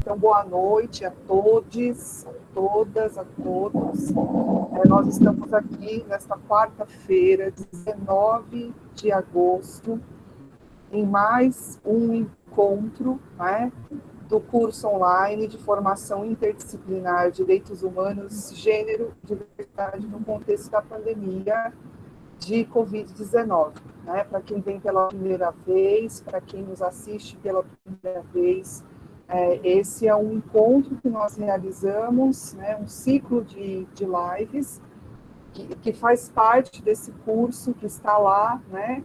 Então, boa noite a todos, a todas, a todos. Nós estamos aqui nesta quarta-feira, 19 de agosto, em mais um encontro, né, do curso online de formação interdisciplinar Direitos Humanos, Gênero e Diversidade no contexto da pandemia de Covid-19. Né? Para quem vem pela primeira vez, para quem nos assiste pela primeira vez, esse é um encontro que nós realizamos, né, um ciclo de lives, que faz parte desse curso que está lá, né,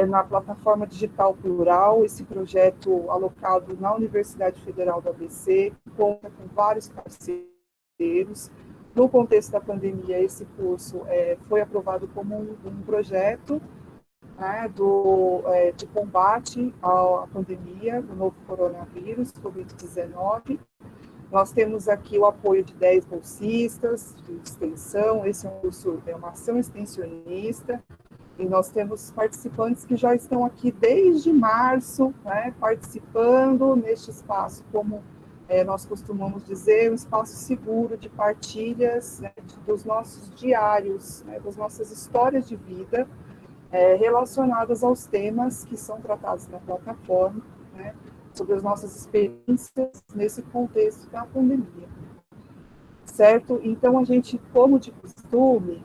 na plataforma digital Plural, esse projeto alocado na Universidade Federal do ABC, conta com vários parceiros. No contexto da pandemia, esse curso foi aprovado como um projeto, né, de combate à pandemia do novo coronavírus, Covid-19. Nós temos aqui o apoio de 10 bolsistas de extensão, esse é um curso, é uma ação extensionista, e nós temos participantes que já estão aqui desde março, né, participando neste espaço, como nós costumamos dizer, um espaço seguro de partilhas, né, dos nossos diários, né, das nossas histórias de vida, relacionadas aos temas que são tratados na plataforma, né, sobre as nossas experiências nesse contexto da pandemia. Certo? Então, a gente, como de costume,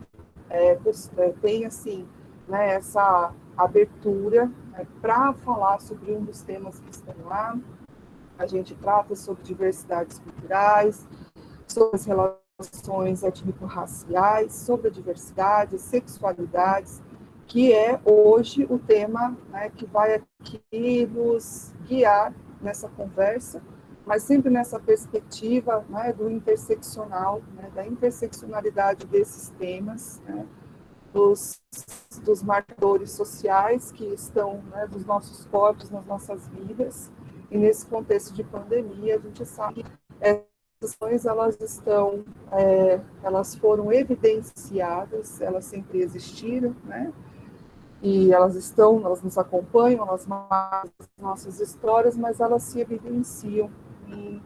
tem, assim, né, essa abertura, né, para falar sobre um dos temas que estão lá. A gente trata sobre diversidades culturais, sobre as relações étnico-raciais, sobre a diversidade, sexualidades, que é hoje o tema, né, que vai aqui nos guiar nessa conversa, mas sempre nessa perspectiva, né, do interseccional, né, da interseccionalidade desses temas, né, dos marcadores sociais que estão, né, dos nossos corpos nas nossas vidas, e nesse contexto de pandemia, a gente sabe que essas questões, elas foram evidenciadas, elas sempre existiram, né, e elas nos acompanham nas nossas histórias, mas elas se evidenciam em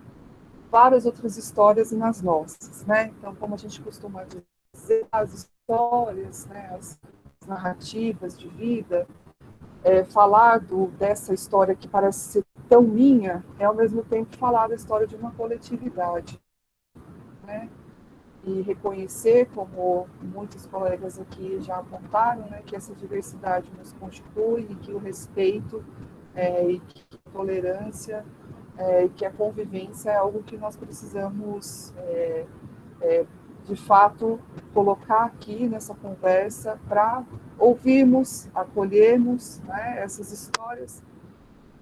várias outras histórias e nas nossas, né? Então, como a gente costuma dizer, as histórias, né, as narrativas de vida, falar dessa história que parece ser tão minha, é ao mesmo tempo falar da história de uma coletividade, né? E reconhecer, como muitos colegas aqui já apontaram, né, que essa diversidade nos constitui, e que o respeito e que a tolerância e que a convivência é algo que nós precisamos, de fato, colocar aqui nessa conversa para ouvirmos, acolhermos, né, essas histórias,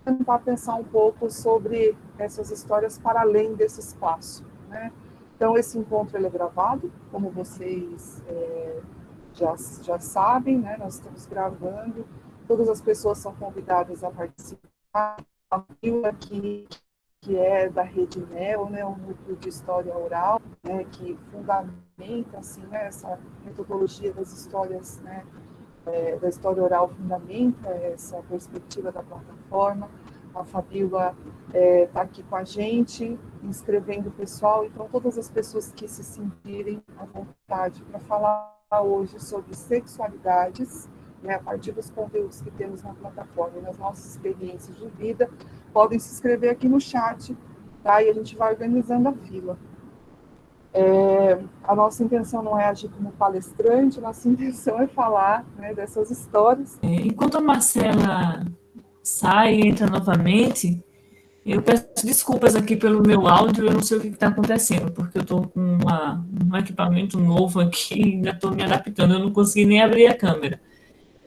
tentar pensar um pouco sobre essas histórias para além desse espaço, né? Então, esse encontro ele é gravado, como vocês já sabem, né? Nós estamos gravando, todas as pessoas são convidadas a participar. A Fila aqui, que é da Rede NEO, né, o Núcleo de História Oral, né, que fundamenta, assim, né, essa metodologia das histórias, né, da história oral, fundamenta essa perspectiva da plataforma. A Fabíola está aqui com a gente, inscrevendo o pessoal, então todas as pessoas que se sentirem à vontade para falar hoje sobre sexualidades, né, a partir dos conteúdos que temos na plataforma e nas nossas experiências de vida, podem se inscrever aqui no chat, tá? E a gente vai organizando a fila. A nossa intenção não é agir como palestrante, a nossa intenção é falar, né, dessas histórias. Enquanto a Marcela sai e entra novamente, eu peço desculpas aqui pelo meu áudio, eu não sei o que está acontecendo, porque eu estou com um equipamento novo aqui e ainda estou me adaptando, eu não consegui nem abrir a câmera.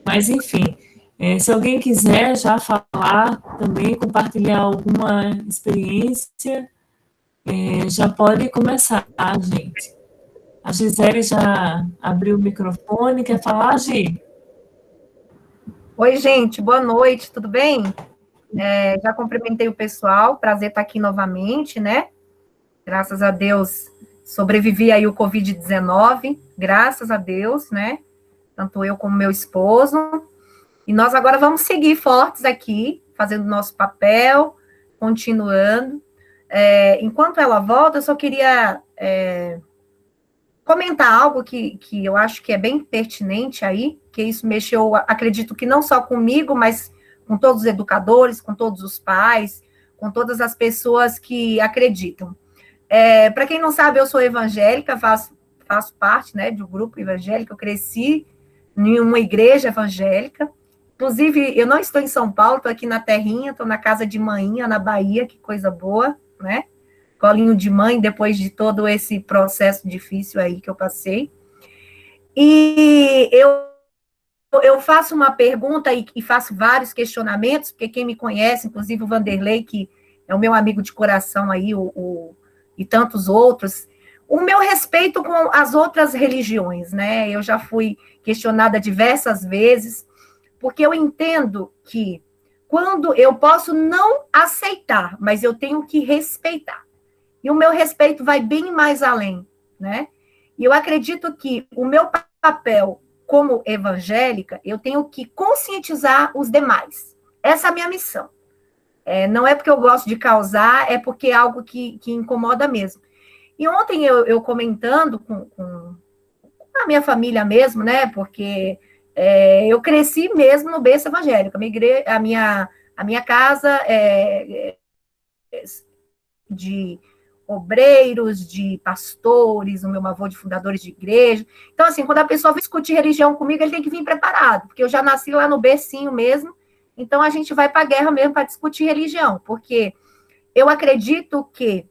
Mas, enfim, se alguém quiser já falar também, compartilhar alguma experiência, já pode começar, gente. A Gisele já abriu o microfone, quer falar, Gi? Oi, gente, boa noite, tudo bem? Já cumprimentei o pessoal, prazer estar aqui novamente, né? Graças a Deus, sobrevivi aí o Covid-19, graças a Deus, né? Tanto eu como meu esposo. E nós agora vamos seguir fortes aqui, fazendo nosso papel, continuando. enquanto ela volta, eu só queria comentar algo que eu acho que é bem pertinente aí, que isso mexeu, acredito que não só comigo, mas com todos os educadores, com todos os pais, com todas as pessoas que acreditam. Para quem não sabe, eu sou evangélica, faço parte, né, do grupo evangélico, eu cresci em uma igreja evangélica. Inclusive, eu não estou em São Paulo, estou aqui na terrinha, estou na casa de manhinha, na Bahia, que coisa boa, né? Colinho de mãe, depois de todo esse processo difícil aí que eu passei. E eu faço uma pergunta e faço vários questionamentos, porque quem me conhece, inclusive o Vanderlei, que é o meu amigo de coração aí, e tantos outros, o meu respeito com as outras religiões, né? Eu já fui questionada diversas vezes, porque eu entendo que quando eu posso não aceitar, mas eu tenho que respeitar. E o meu respeito vai bem mais além, né? E eu acredito que o meu papel como evangélica, eu tenho que conscientizar os demais. Essa é a minha missão. Não é porque eu gosto de causar, é porque é algo que incomoda mesmo. E ontem eu comentando com a minha família mesmo, né? Porque eu cresci mesmo no berço evangélico. A minha casa de obreiros, de pastores, o meu avô de fundadores de igreja. Então, assim, quando a pessoa vem discutir religião comigo, ele tem que vir preparado, porque eu já nasci lá no bercinho mesmo, então a gente vai para a guerra mesmo para discutir religião, porque eu acredito que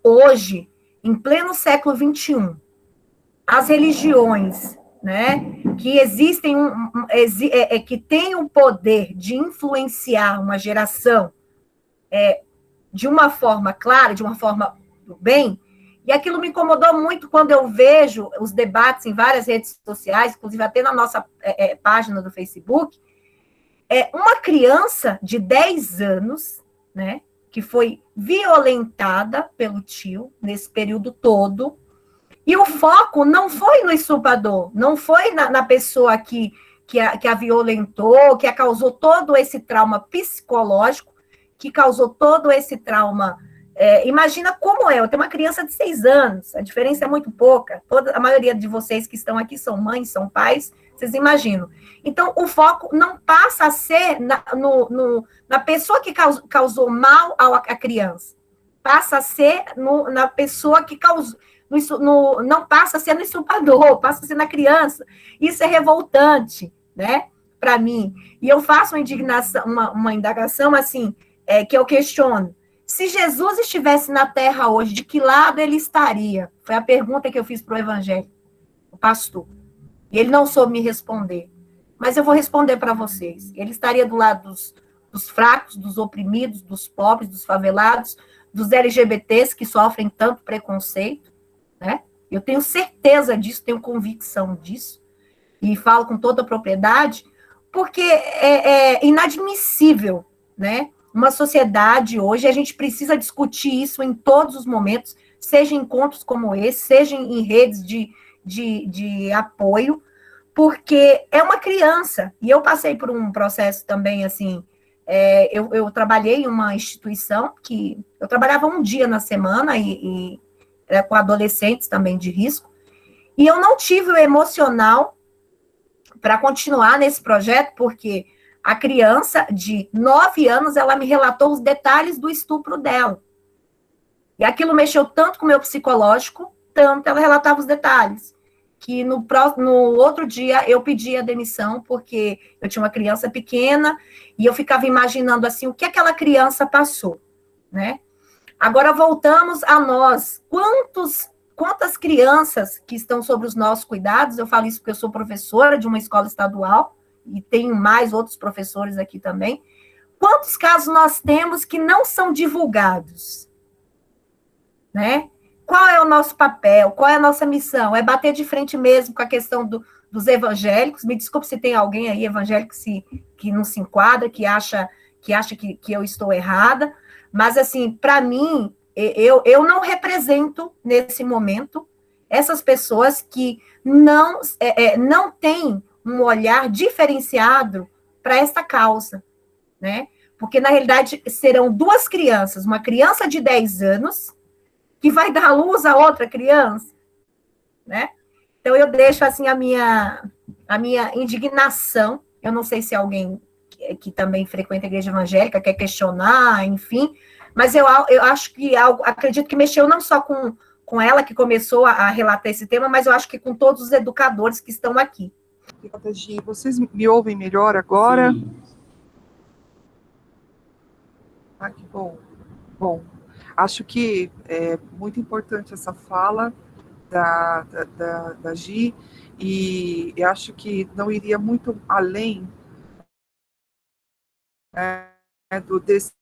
hoje, em pleno século XXI, as religiões, né, que existem, que têm o poder de influenciar uma geração, de uma forma clara, de uma forma do bem, e aquilo me incomodou muito quando eu vejo os debates em várias redes sociais, inclusive até na nossa página do Facebook, uma criança de 10 anos, né, que foi violentada pelo tio nesse período todo, e o foco não foi no estuprador, não foi na pessoa que a violentou, que a causou todo esse trauma psicológico, que causou todo esse trauma. Imagina como eu tenho uma criança de 6 anos, a diferença é muito pouca. A maioria de vocês que estão aqui são mães, são pais, vocês imaginam. Então, o foco não passa a ser na pessoa que causou mal à criança, passa a ser na pessoa que causou. Não passa a ser no estuprador, passa a ser na criança. Isso é revoltante, né, para mim. E eu faço uma indagação assim, que eu questiono. Se Jesus estivesse na Terra hoje, de que lado ele estaria? Foi a pergunta que eu fiz para o evangelho, o pastor. E ele não soube me responder. Mas eu vou responder para vocês. Ele estaria do lado dos fracos, dos oprimidos, dos pobres, dos favelados, dos LGBTs que sofrem tanto preconceito, né? Eu tenho certeza disso, tenho convicção disso, e falo com toda a propriedade, porque é inadmissível, né? Uma sociedade hoje, a gente precisa discutir isso em todos os momentos, seja em encontros como esse, seja em redes de apoio, porque é uma criança, e eu passei por um processo também, assim, eu trabalhei em uma instituição que eu trabalhava um dia na semana, e com adolescentes também de risco, e eu não tive o emocional para continuar nesse projeto, porque a criança de 9 anos, ela me relatou os detalhes do estupro dela. E aquilo mexeu tanto com o meu psicológico, tanto ela relatava os detalhes, que no outro dia eu pedi a demissão, porque eu tinha uma criança pequena, e eu ficava imaginando assim, o que aquela criança passou, né? Agora voltamos a nós. Quantas crianças que estão sob os nossos cuidados, eu falo isso porque eu sou professora de uma escola estadual, e tenho mais outros professores aqui também, quantos casos nós temos que não são divulgados? Né? Qual é o nosso papel? Qual é a nossa missão? É bater de frente mesmo com a questão dos evangélicos? Me desculpe se tem alguém aí evangélico que não se enquadra, que acha que eu estou errada, mas, assim, para mim, eu não represento, nesse momento, essas pessoas que não têm um olhar diferenciado para essa causa, né? Porque, na realidade, serão duas crianças, uma criança de 10 anos que vai dar luz a outra criança, né? Então, eu deixo, assim, a minha indignação. Eu não sei se alguém que também frequenta a igreja evangélica quer questionar, enfim, mas eu acho que acredito que mexeu não só com ela, que começou a relatar esse tema, mas eu acho que com todos os educadores que estão aqui. Gi, vocês me ouvem melhor agora? Sim. Ah, que bom. Bom, acho que é muito importante essa fala da Gi, e eu acho que não iria muito além desse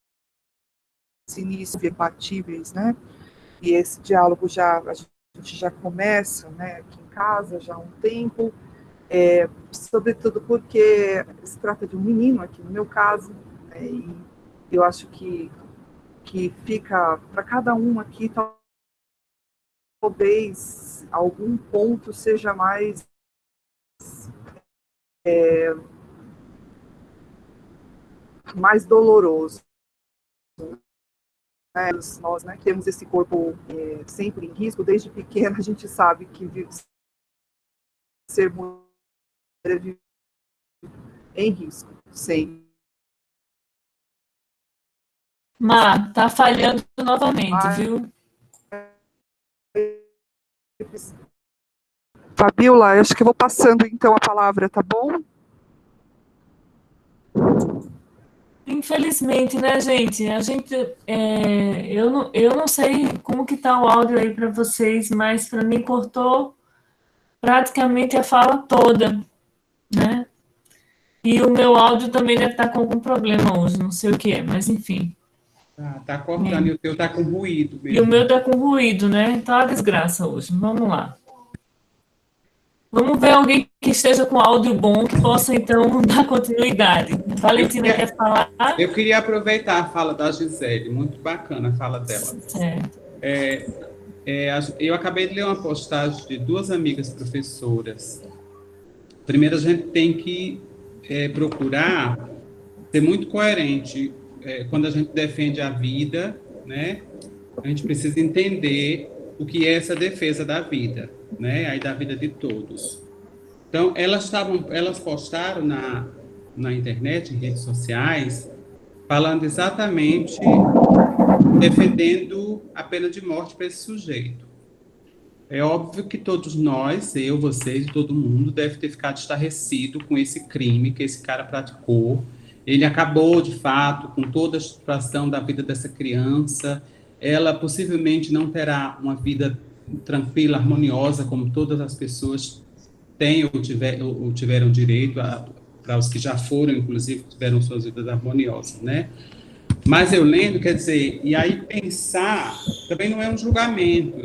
início de compatíveis, né? E esse diálogo a gente já começa, né, aqui em casa já há um tempo, sobretudo porque se trata de um menino aqui no meu caso, e eu acho que fica para cada um aqui, talvez algum ponto seja mais doloroso. Nós, né, temos esse corpo sempre em risco, desde pequena a gente sabe que ser mulher vive em risco, sempre. Má, tá falhando novamente, viu? Fabiola, acho que eu vou passando então a palavra, tá bom? Infelizmente, né, gente? Eu não sei como que tá o áudio aí para vocês, mas para mim cortou praticamente a fala toda, né? E o meu áudio também deve estar com algum problema hoje, não sei o que é, mas enfim. Tá cortando, e o teu tá com ruído mesmo. E o meu tá com ruído, né? Então é uma desgraça hoje. Vamos lá. Vamos ver alguém que esteja com áudio bom, que possa, então, dar continuidade. Valentina quer falar? Eu queria aproveitar a fala da Gisele, muito bacana a fala dela. Certo. Eu acabei de ler uma postagem de duas amigas professoras. Primeiro, a gente tem que procurar ser muito coerente. Quando a gente defende a vida, né, a gente precisa entender o que é essa defesa da vida, né, aí da vida de todos. Então, elas postaram na internet, em redes sociais, falando exatamente, defendendo a pena de morte para esse sujeito. É óbvio que todos nós, eu, vocês e todo mundo, deve ter ficado estarrecido com esse crime que esse cara praticou. Ele acabou, de fato, com toda a situação da vida dessa criança. Ela possivelmente não terá uma vida tranquila, harmoniosa, como todas as pessoas têm ou tiveram direito, para os que já foram, inclusive, tiveram suas vidas harmoniosas, né? Mas eu lendo, quer dizer, e aí pensar, também não é um julgamento,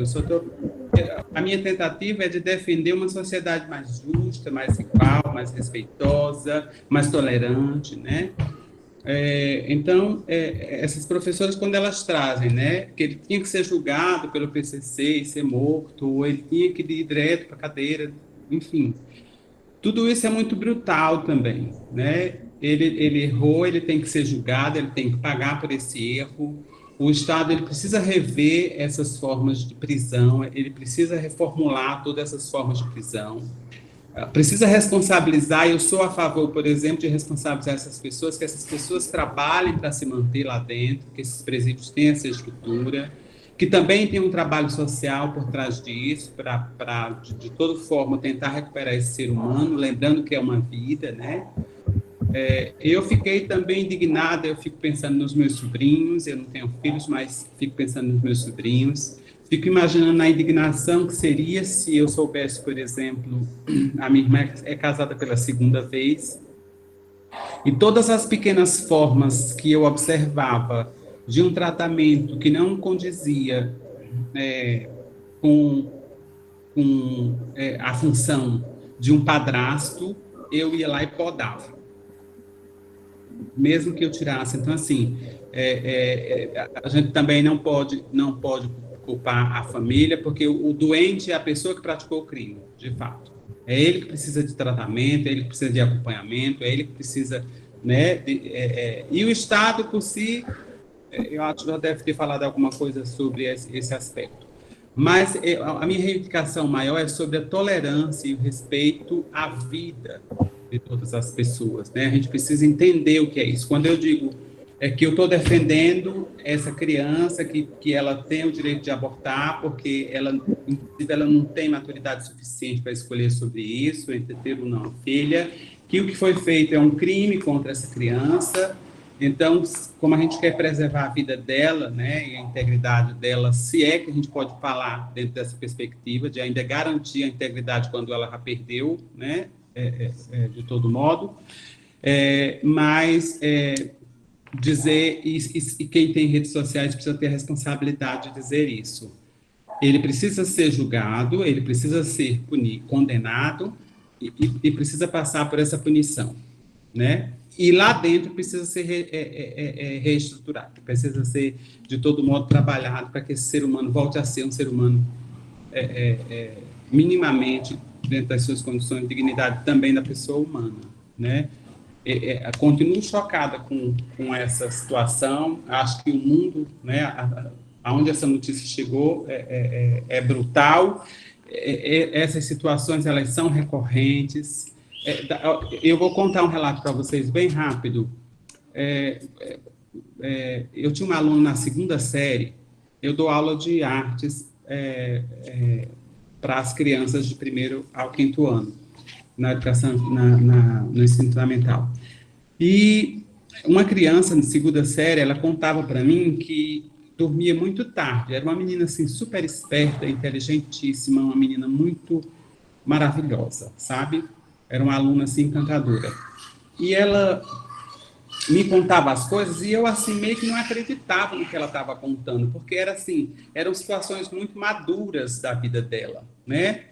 a minha tentativa é de defender uma sociedade mais justa, mais igual, mais respeitosa, mais tolerante, né? Então, essas professoras, quando elas trazem, né, que ele tinha que ser julgado pelo PCC e ser morto, ou ele tinha que ir direto para a cadeira, enfim, tudo isso é muito brutal também, né? Ele errou, ele tem que ser julgado, ele tem que pagar por esse erro. O Estado ele precisa rever essas formas de prisão, ele precisa reformular todas essas formas de prisão. Precisa responsabilizar, eu sou a favor, por exemplo, de responsabilizar essas pessoas, que essas pessoas trabalhem para se manter lá dentro, que esses presídios tenham essa estrutura, que também tem um trabalho social por trás disso, para de toda forma, tentar recuperar esse ser humano, lembrando que é uma vida, né? Eu fiquei também indignada, eu fico pensando nos meus sobrinhos, eu não tenho filhos, mas fico pensando nos meus sobrinhos, fico imaginando a indignação que seria se eu soubesse, por exemplo, a minha irmã é casada pela segunda vez, e todas as pequenas formas que eu observava de um tratamento que não condizia com a função de um padrasto, eu ia lá e podava. Mesmo que eu tirasse. Então, assim, a gente também não pode culpar a família, porque o doente é a pessoa que praticou o crime, de fato. É ele que precisa de tratamento, é ele que precisa de acompanhamento, é ele que precisa né? E o Estado, por si, eu acho que já deve ter falado alguma coisa sobre esse aspecto. Mas a minha reivindicação maior é sobre a tolerância e o respeito à vida de todas as pessoas, né? A gente precisa entender o que é isso. Quando eu digo que eu estou defendendo essa criança, que ela tem o direito de abortar, porque ela, inclusive, ela não tem maturidade suficiente para escolher sobre isso, entre ter ou não filha, que o que foi feito é um crime contra essa criança. Então, como a gente quer preservar a vida dela, né, e a integridade dela, se é que a gente pode falar dentro dessa perspectiva de ainda garantir a integridade quando ela já perdeu, né, de todo modo, mas dizer, e quem tem redes sociais precisa ter a responsabilidade de dizer isso. Ele precisa ser julgado, ele precisa ser condenado e precisa passar por essa punição, né? E lá dentro precisa ser reestruturado, precisa ser, de todo modo, trabalhado para que esse ser humano volte a ser um ser humano minimamente dentro das suas condições de dignidade também da pessoa humana, né? Continuo chocada com essa situação, acho que o mundo, né, aonde essa notícia chegou é brutal, essas situações elas são recorrentes. Eu vou contar um relato para vocês bem rápido. Eu tinha um aluno na 2ª série, eu dou aula de artes para as crianças de 1º ao 5º ano, na educação, no ensino fundamental. E uma criança na 2ª série, ela contava para mim que dormia muito tarde, era uma menina assim, super esperta, inteligentíssima, uma menina muito maravilhosa, sabe? Era uma aluna assim, encantadora. E ela me contava as coisas e eu assim meio que não acreditava no que ela estava contando, porque era assim, eram situações muito maduras da vida dela, né?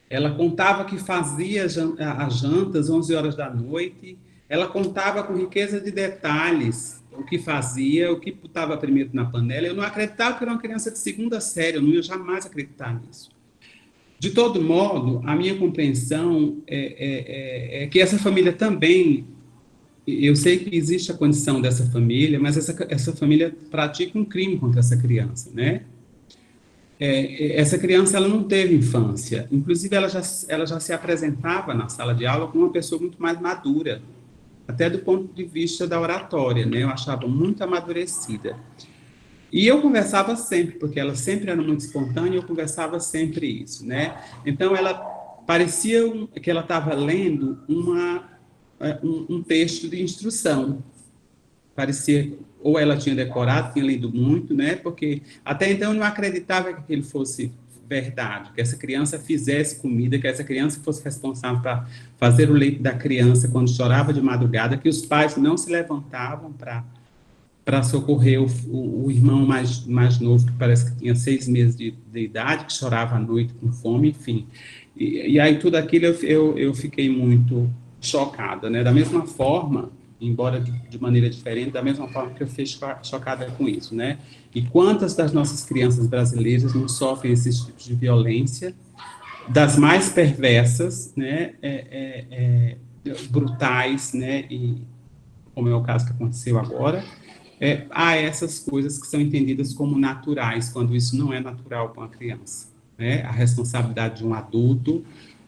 Ela contava que fazia as jantas 11 horas da noite, ela contava com riqueza de detalhes o que fazia, o que botava primeiro na panela. Eu não acreditava que era uma criança de 2ª série, eu não ia jamais acreditar nisso. De todo modo, a minha compreensão é que essa família também, eu sei que existe a condição dessa família, mas essa família pratica um crime contra essa criança, né? Essa criança ela não teve infância, inclusive ela já se apresentava na sala de aula como uma pessoa muito mais madura, até do ponto de vista da oratória, né? Eu achava muito amadurecida. E eu conversava sempre, porque ela sempre era muito espontânea, eu conversava sempre isso, né? Então ela parecia que ela estava lendo um texto de instrução. Parecia, ou ela tinha decorado, tinha lido muito, né? Porque até então eu não acreditava que aquilo fosse verdade, que essa criança fizesse comida, que essa criança fosse responsável para fazer o leite da criança quando chorava de madrugada, que os pais não se levantavam para socorrer o irmão mais novo, que parece que tinha 6 meses de idade, que chorava à noite com fome, enfim. E aí tudo aquilo eu fiquei muito chocada, né? Da mesma forma, embora de maneira diferente, da mesma forma que eu fiquei chocada com isso, né? E quantas das nossas crianças brasileiras não sofrem esses tipos de violência, das mais perversas, né? Brutais, né? E como é o caso que aconteceu agora, há essas coisas que são entendidas como naturais, quando isso não é natural para uma criança, né? A responsabilidade de um adulto.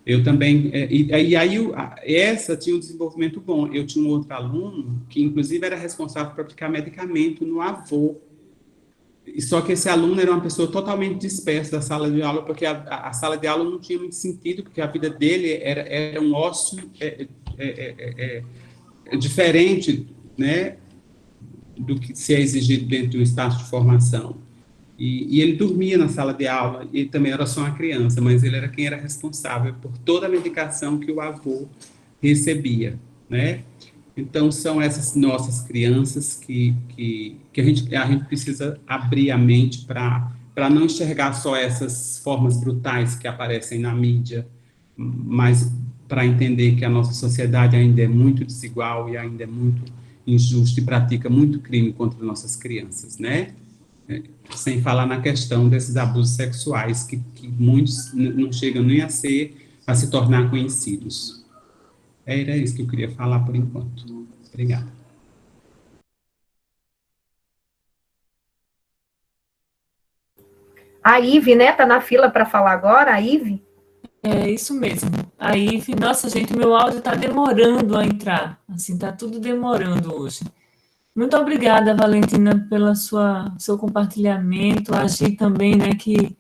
Eu também, e aí essa tinha um desenvolvimento bom. Eu tinha um outro aluno que, inclusive, era responsável por aplicar medicamento no avô. Só que esse aluno era uma pessoa totalmente dispersa da sala de aula, porque a sala de aula não tinha muito sentido, porque a vida dele era um ócio diferente, né, do que se é exigido dentro de um espaço de formação. E ele dormia na sala de aula, e ele também era só uma criança, mas ele era quem era responsável por toda a medicação que o avô recebia, né? Então, são essas nossas crianças que a gente precisa abrir a mente para não enxergar só essas formas brutais que aparecem na mídia, mas para entender que a nossa sociedade ainda é muito desigual e ainda é muito injusta e pratica muito crime contra nossas crianças, né? Sem falar na questão desses abusos sexuais que muitos não chegam nem a se tornar conhecidos. Era isso que eu queria falar por enquanto. Obrigada. A Ive, né? Tá na fila para falar agora, a Ive? É isso mesmo. Aí, nossa, gente, meu áudio está demorando a entrar. Assim, tá tudo demorando hoje. Muito obrigada, Valentina, pela seu compartilhamento. A Gi também, né, que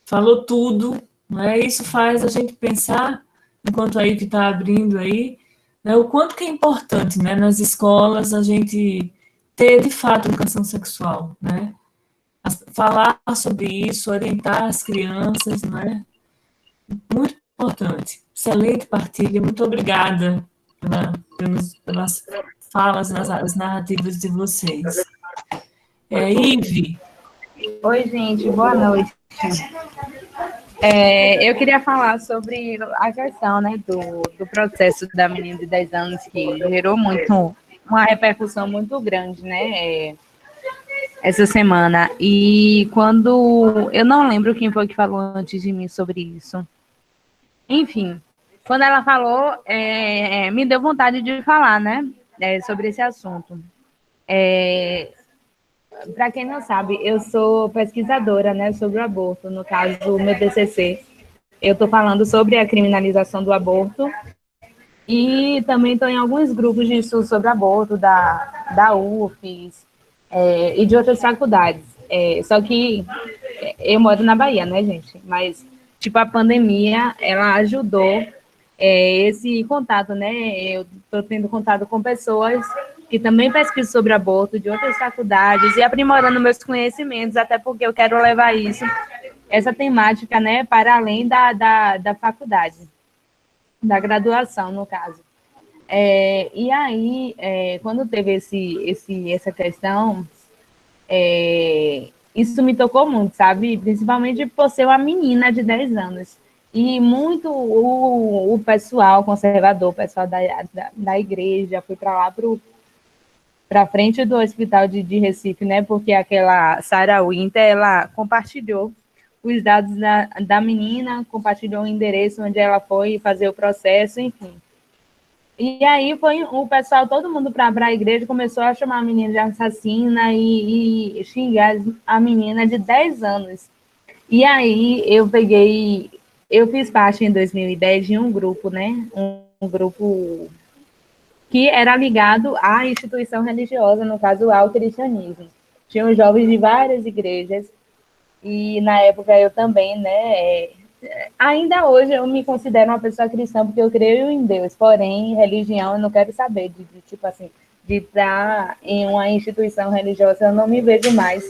falou tudo, né? Isso faz a gente pensar, enquanto a Ive está abrindo aí, né, o quanto que é importante, né, nas escolas a gente ter, de fato, educação sexual, né? Falar sobre isso, orientar as crianças, né? Muito importante. Excelente partilha. Muito obrigada pelas falas, as narrativas de vocês. Ive. Oi, gente, boa noite. Eu queria falar sobre a questão, né, do processo da menina de 10 anos, que gerou uma repercussão muito grande, né, essa semana. E quando, eu não lembro quem foi que falou antes de mim sobre isso. Enfim, quando ela falou, me deu vontade de falar, né, sobre esse assunto. Para quem não sabe, eu sou pesquisadora, né, sobre o aborto. No caso, do meu TCC, eu estou falando sobre a criminalização do aborto e também estou em alguns grupos de estudo sobre aborto da UFES e de outras faculdades. Só que eu moro na Bahia, né, gente? Mas, tipo, a pandemia, ela ajudou esse contato, né? Eu estou tendo contato com pessoas que também pesquisam sobre aborto de outras faculdades e aprimorando meus conhecimentos, até porque eu quero levar essa temática, né, para além da faculdade, da graduação, no caso. E aí, quando teve essa questão, isso me tocou muito, sabe? Principalmente por ser uma menina de 10 anos. E muito o pessoal conservador, o pessoal da igreja, foi para lá, para frente do hospital de Recife, né? Porque aquela Sarah Winter, ela compartilhou os dados da menina, compartilhou o endereço onde ela foi fazer o processo, enfim. E aí foi o pessoal, todo mundo para a igreja, começou a chamar a menina de assassina e xingar a menina de 10 anos. E aí eu fiz parte em 2010 de um grupo, né? Um grupo que era ligado à instituição religiosa, no caso, ao cristianismo. Tinham jovens de várias igrejas, e na época eu também, né, ainda hoje eu me considero uma pessoa cristã, porque eu creio em Deus, porém, religião eu não quero saber, tipo assim, de estar em uma instituição religiosa, eu não me vejo mais.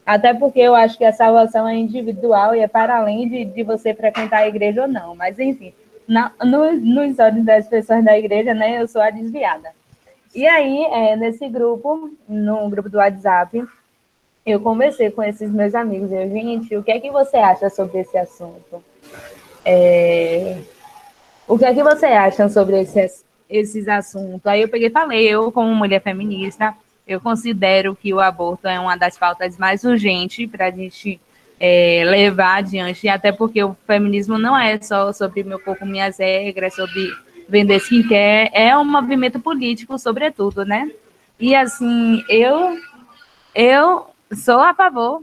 Até porque eu acho que a salvação é individual e é para além de você frequentar a igreja ou não. Mas, enfim, nos olhos das pessoas da igreja, né, eu sou a desviada. E aí, nesse grupo, no grupo do WhatsApp, eu conversei com esses meus amigos. Eu, gente, o que é que você acha sobre esse assunto? O que é que você acha sobre esses assuntos? Aí eu peguei e falei, eu, como mulher feminista, eu considero que o aborto é uma das pautas mais urgentes para a gente levar adiante, até porque o feminismo não é só sobre meu corpo, minhas regras, sobre vender skincare, é um movimento político, sobretudo, né? E, assim, eu sou a favor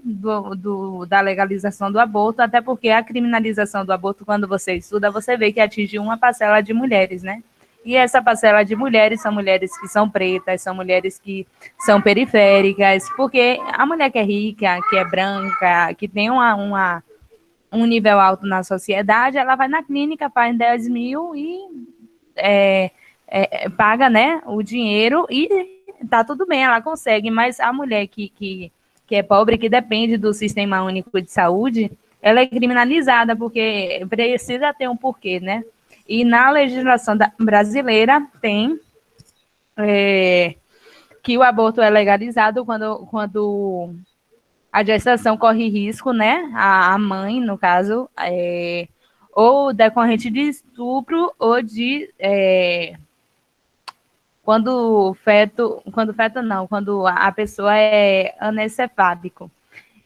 da legalização do aborto, até porque a criminalização do aborto, quando você estuda, você vê que atinge uma parcela de mulheres, né? E essa parcela de mulheres são mulheres que são pretas, são mulheres que são periféricas, porque a mulher que é rica, que é branca, que tem um nível alto na sociedade, ela vai na clínica, faz 10 mil e paga, né, o dinheiro e tá tudo bem, ela consegue, mas a mulher que é pobre, que depende do Sistema Único de Saúde, ela é criminalizada, porque precisa ter um porquê, né? E na legislação brasileira tem que o aborto é legalizado quando a gestação corre risco, né? A mãe, no caso, ou decorrente de estupro ou de quando a pessoa é anencefálico.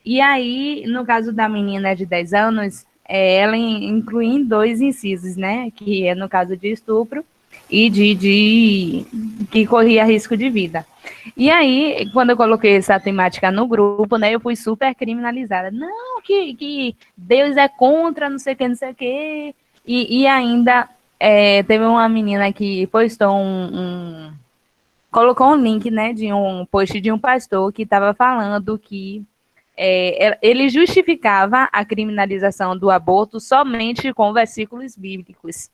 E aí, no caso da menina de 10 anos, ela inclui em 2 incisos, né? Que é no caso de estupro e que corria risco de vida. E aí, quando eu coloquei essa temática no grupo, né, eu fui super criminalizada. Não, que Deus é contra, não sei o que, não sei o que. E ainda teve uma menina que postou colocou um link, né, de um post de um pastor que estava falando que ele justificava a criminalização do aborto somente com versículos bíblicos.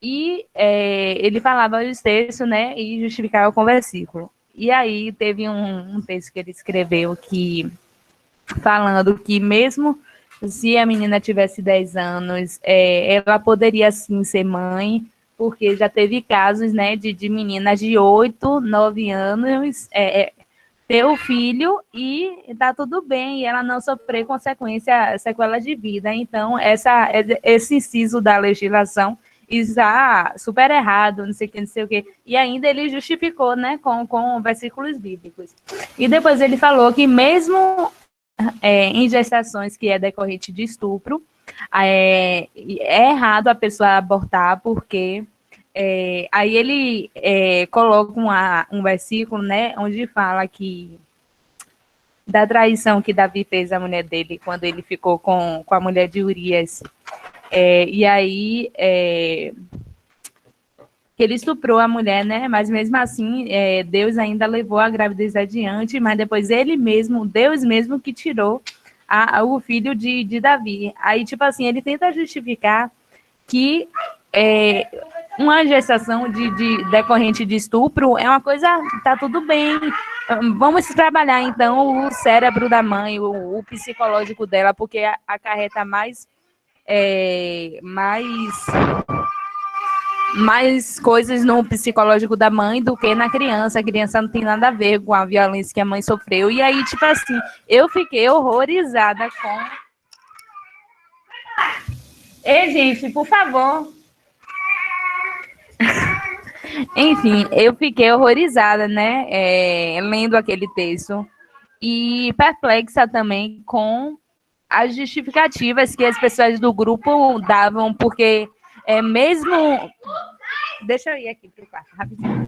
E ele falava os textos, né, e justificava com versículo. E aí teve um texto que ele escreveu que falando que mesmo se a menina tivesse 10 anos, ela poderia sim ser mãe, porque já teve casos, né, de meninas de 8, 9 anos ter o filho e tá tudo bem, e ela não sofrer sequelas de vida. Então, esse inciso da legislação está super errado, não sei o que, não sei o que. E ainda ele justificou, né, com versículos bíblicos. E depois ele falou que mesmo em gestações que é decorrente de estupro, é errado a pessoa abortar, porque aí ele coloca um versículo, né, onde fala que da traição que Davi fez à mulher dele quando ele ficou com a mulher de Urias. E aí que ele estuprou a mulher, né? Mas mesmo assim, Deus ainda levou a gravidez adiante, mas depois Deus mesmo que tirou o filho de Davi. Aí, tipo assim, ele tenta justificar que uma gestação decorrente de estupro é uma coisa, tá tudo bem. Vamos trabalhar, então, o cérebro da mãe, o psicológico dela, porque acarreta mais coisas no psicológico da mãe do que na criança. A criança não tem nada a ver com a violência que a mãe sofreu. E aí, tipo assim, eu fiquei horrorizada com... Ei, gente, por favor. Enfim, eu fiquei horrorizada, né, lendo aquele texto e perplexa também com as justificativas que as pessoas do grupo davam, porque mesmo... Deixa eu ir aqui para o quarto, rapidinho.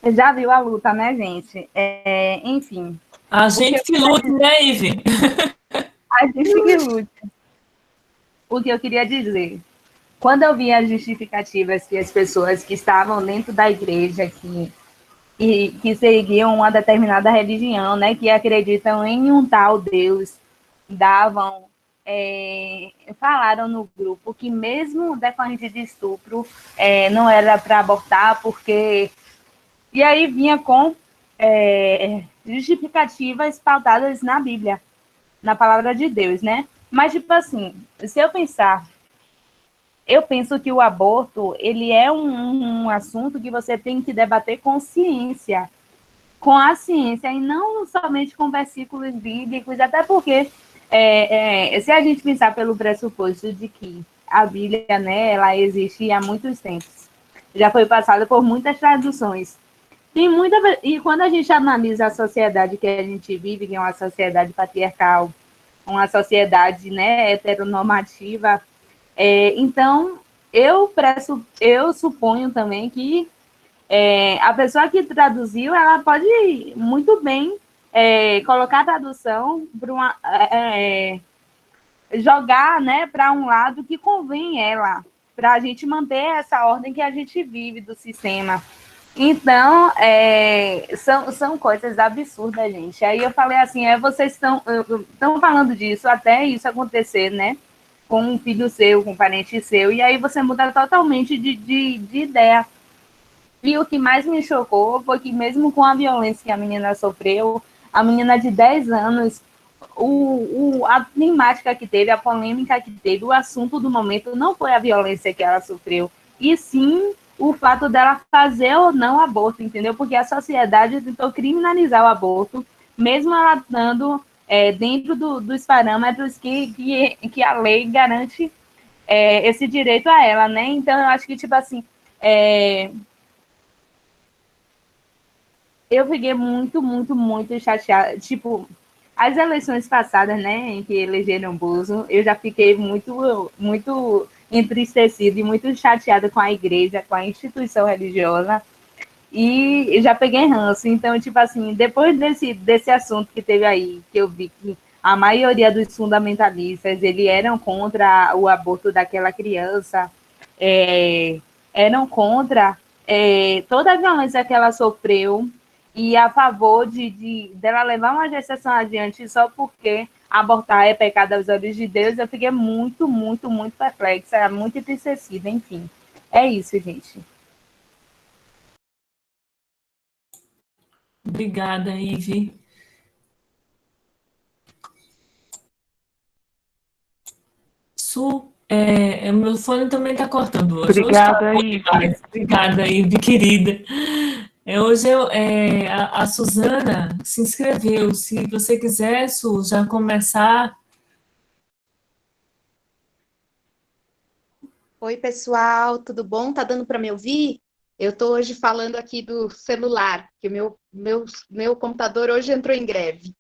Você já viu a luta, né, gente? Enfim. A gente que luta, né, Ive? A gente que luta. O que eu queria dizer... Quando eu vi as justificativas que as pessoas que estavam dentro da igreja, que seguiam uma determinada religião, né, que acreditam em um tal Deus, falaram no grupo que mesmo decorrente de estupro não era para abortar, porque... E aí vinha com justificativas pautadas na Bíblia, na palavra de Deus, né? Mas, tipo assim, se eu pensar... Eu penso que o aborto, ele é um assunto que você tem que debater com a ciência, e não somente com versículos bíblicos, até porque, se a gente pensar pelo pressuposto de que a Bíblia, né, ela existe há muitos tempos, já foi passada por muitas traduções, e quando a gente analisa a sociedade que a gente vive, que é uma sociedade patriarcal, uma sociedade, né, heteronormativa, então, eu suponho também que a pessoa que traduziu, ela pode muito bem colocar a tradução para jogar, né, para um lado que convém ela, para a gente manter essa ordem que a gente vive do sistema. Então, são coisas absurdas, gente. Aí eu falei assim, vocês estão falando disso até isso acontecer, né? Com um filho seu, com um parente seu, e aí você muda totalmente de ideia. E o que mais me chocou foi que mesmo com a violência que a menina sofreu, a menina de 10 anos, a temática que teve, a polêmica que teve, o assunto do momento não foi a violência que ela sofreu, e sim o fato dela fazer ou não aborto, entendeu? Porque a sociedade tentou criminalizar o aborto, mesmo ela estando dentro dos parâmetros que a lei garante esse direito a ela, né? Então, eu acho que, tipo assim, eu fiquei muito, muito, muito chateada. Tipo, as eleições passadas, né, em que elegeram Bozo, eu já fiquei muito, muito entristecida e muito chateada com a igreja, com a instituição religiosa, e já peguei ranço. Então, tipo assim, depois desse assunto que teve aí, que eu vi que a maioria dos fundamentalistas, eles eram contra o aborto daquela criança, eram contra toda a violência que ela sofreu e a favor dela levar uma gestação adiante só porque abortar é pecado aos olhos de Deus. Eu fiquei muito, muito, muito perplexa, muito entristecida, enfim. É isso, gente. Obrigada, Ive. O meu fone também está cortando hoje. Obrigada, Hoje Ive. tá. Obrigada, Ive, querida. Hoje a Suzana se inscreveu. Se você quiser, Su, já começar. Oi, pessoal, tudo bom? Tá dando para me ouvir? Eu estou hoje falando aqui do celular, que o meu computador hoje entrou em greve.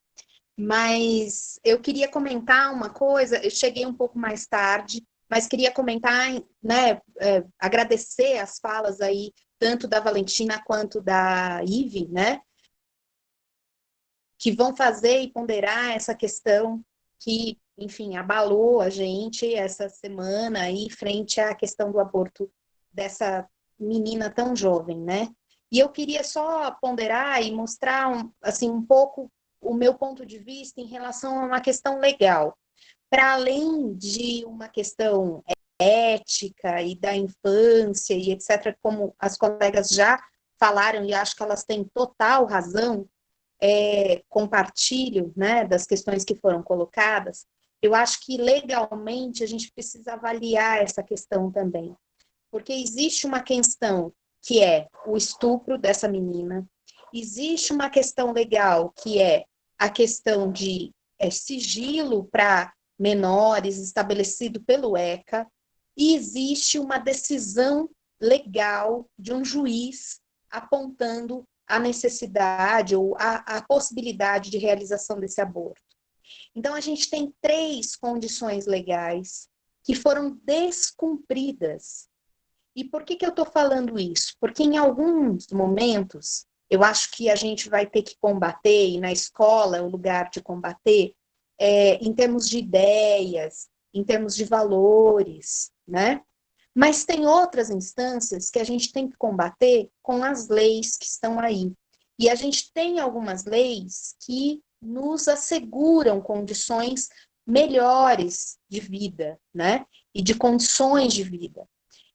Mas eu queria comentar uma coisa, eu cheguei um pouco mais tarde, mas queria comentar, né, agradecer as falas aí, tanto da Valentina quanto da Ive, né, que vão fazer e ponderar essa questão que, enfim, abalou a gente essa semana aí, frente à questão do aborto dessa menina tão jovem, né? E eu queria só ponderar e mostrar, assim, um pouco o meu ponto de vista em relação a uma questão legal. Para além de uma questão ética e da infância e etc., como as colegas já falaram, e acho que elas têm total razão, compartilho, né, das questões que foram colocadas, eu acho que legalmente a gente precisa avaliar essa questão também. Porque existe uma questão que é o estupro dessa menina, existe uma questão legal que é a questão de sigilo para menores estabelecido pelo ECA, e existe uma decisão legal de um juiz apontando a necessidade ou a possibilidade de realização desse aborto. Então, a gente tem 3 condições legais que foram descumpridas. E por que eu estou falando isso? Porque em alguns momentos, eu acho que a gente vai ter que combater, e na escola é o lugar de combater, em termos de ideias, em termos de valores, né? Mas tem outras instâncias que a gente tem que combater com as leis que estão aí. E a gente tem algumas leis que nos asseguram condições melhores de vida, né? E de condições de vida.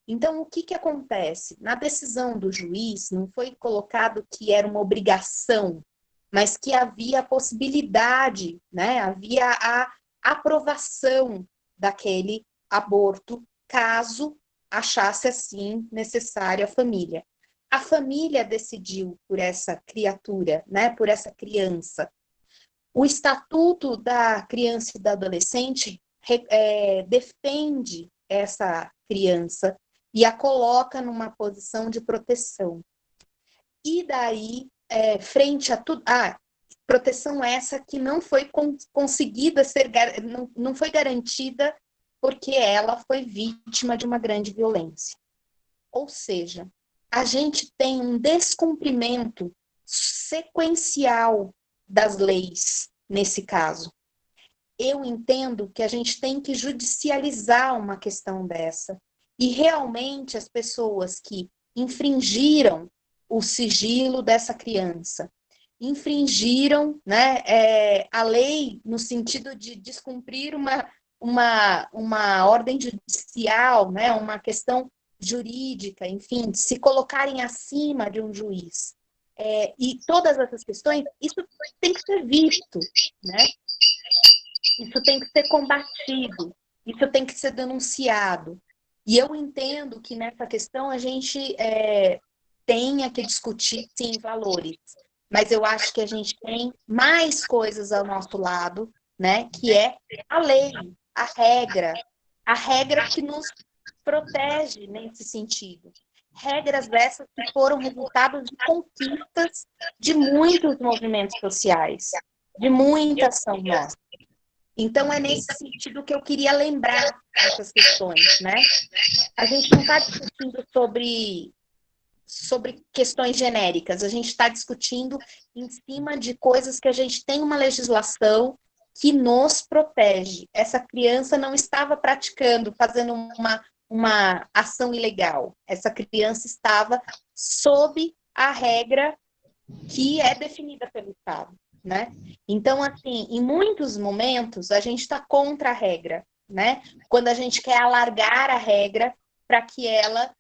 Então, o que acontece? Na decisão do juiz, não foi colocado que era uma obrigação, mas que havia a possibilidade, né? Havia a aprovação daquele aborto, caso achasse assim necessário a família. A família decidiu por essa criatura, né? Por essa criança. O Estatuto da Criança e do Adolescente defende essa criança e a coloca numa posição de proteção. E daí, frente a tudo... proteção essa que não foi conseguida ser... não foi garantida porque ela foi vítima de uma grande violência. Ou seja, a gente tem um descumprimento sequencial das leis nesse caso. Eu entendo que a gente tem que judicializar uma questão dessa. E realmente as pessoas que infringiram o sigilo dessa criança, infringiram, né, a lei no sentido de descumprir uma ordem judicial, né, uma questão jurídica, enfim, de se colocarem acima de um juiz. E todas essas questões, isso tem que ser visto, né? Isso tem que ser combatido, isso tem que ser denunciado. E eu entendo que nessa questão a gente tenha que discutir, sim, valores. Mas eu acho que a gente tem mais coisas ao nosso lado, né? Que é a lei, a regra que nos protege nesse sentido. Regras essas que foram resultado de conquistas de muitos movimentos sociais, de muita ação nossa. Então, é nesse sentido que eu queria lembrar essas questões, né? A gente não está discutindo sobre questões genéricas, a gente está discutindo em cima de coisas que a gente tem uma legislação que nos protege. Essa criança não estava praticando, fazendo uma ação ilegal. Essa criança estava sob a regra que é definida pelo Estado, né? Então, assim, em muitos momentos, a gente está contra a regra, né? Quando a gente quer alargar a regra para que ela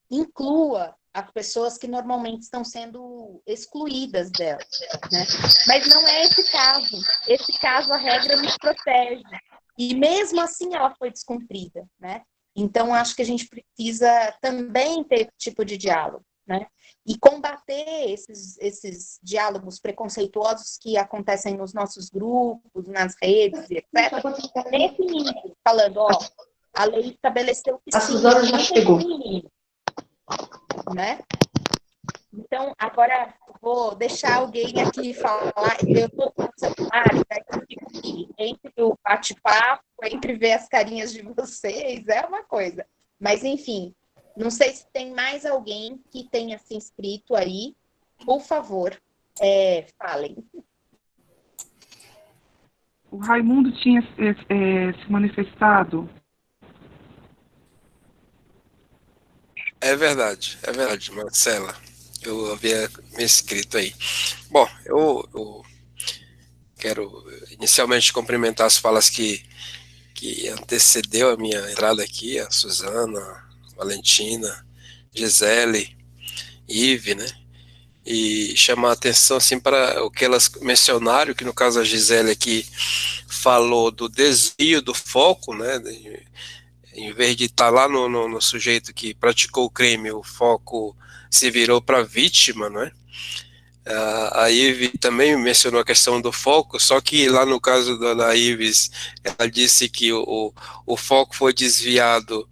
inclua as pessoas que normalmente estão sendo excluídas dela, né? Mas não é esse caso. Esse caso, a regra nos protege. E mesmo assim, ela foi descumprida, né? Então, acho que a gente precisa também ter esse tipo de diálogo, né? E combater esses diálogos preconceituosos que acontecem nos nossos grupos, nas redes, etc. Nesse nível, falando, ó, a lei estabeleceu que A sim, Suzana já não chegou. tem menino, né? Então, agora vou deixar alguém aqui falar. Eu estou com o celular, né? Eu fico aqui entre o bate-papo, entre ver as carinhas de vocês, é uma coisa. Mas, enfim, não sei se tem mais alguém que tenha se inscrito aí. Por favor, falem. O Raimundo tinha se manifestado. É verdade, Marcela. Eu havia me inscrito aí. Bom, eu quero inicialmente cumprimentar as falas que antecedeu a minha entrada aqui, a Suzana, a Valentina, Gisele, Ive, né? E chamar a atenção assim, para o que elas mencionaram, que no caso a Gisele aqui falou do desvio do foco, né? Em vez de estar lá no sujeito que praticou o crime, o foco se virou para a vítima, não é? A Ive também mencionou a questão do foco, só que lá no caso da Ives, ela disse que o foco foi desviado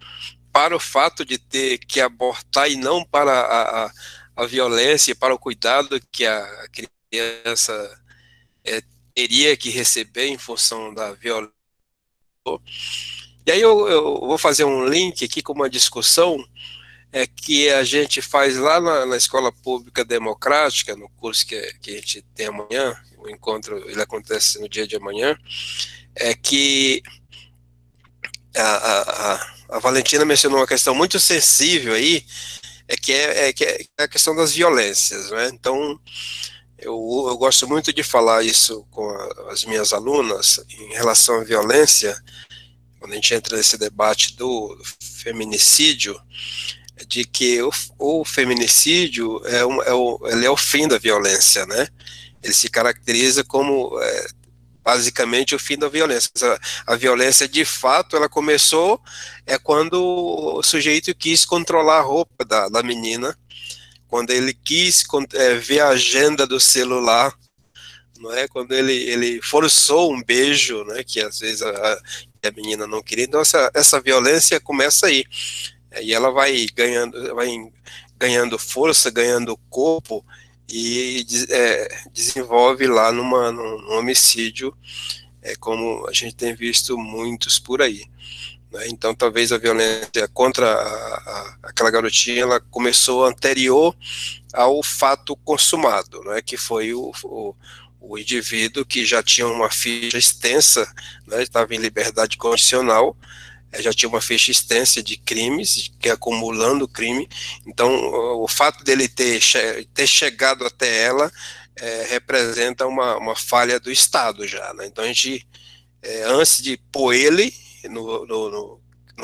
para o fato de ter que abortar e não para a violência, para o cuidado que a criança teria que receber em função da violência. E aí eu vou fazer um link aqui com uma discussão que a gente faz lá na Escola Pública Democrática, no curso que a gente tem amanhã, o encontro ele acontece no dia de amanhã, que a Valentina mencionou uma questão muito sensível aí, que é a questão das violências, né? Então, eu gosto muito de falar isso com as minhas alunas em relação à violência, quando a gente entra nesse debate do feminicídio, de que o feminicídio ele é o fim da violência, né? Ele se caracteriza como basicamente o fim da violência. A violência, de fato, ela começou quando o sujeito quis controlar a roupa da menina, quando ele quis ver a agenda do celular, não é? Quando ele forçou um beijo, né? Que às vezes a menina não queria. Então essa violência começa aí. E ela vai ganhando força, ganhando corpo e desenvolve lá num homicídio, como a gente tem visto muitos por aí, né? Então talvez a violência contra aquela garotinha ela começou anterior ao fato consumado, né? Que foi o indivíduo que já tinha uma ficha extensa, né? Estava em liberdade condicional, já tinha uma ficha extensa de crimes, que acumulando crime. Então, o fato dele ter chegado até ela representa uma falha do Estado já, né? Então, a gente, antes de pôr ele no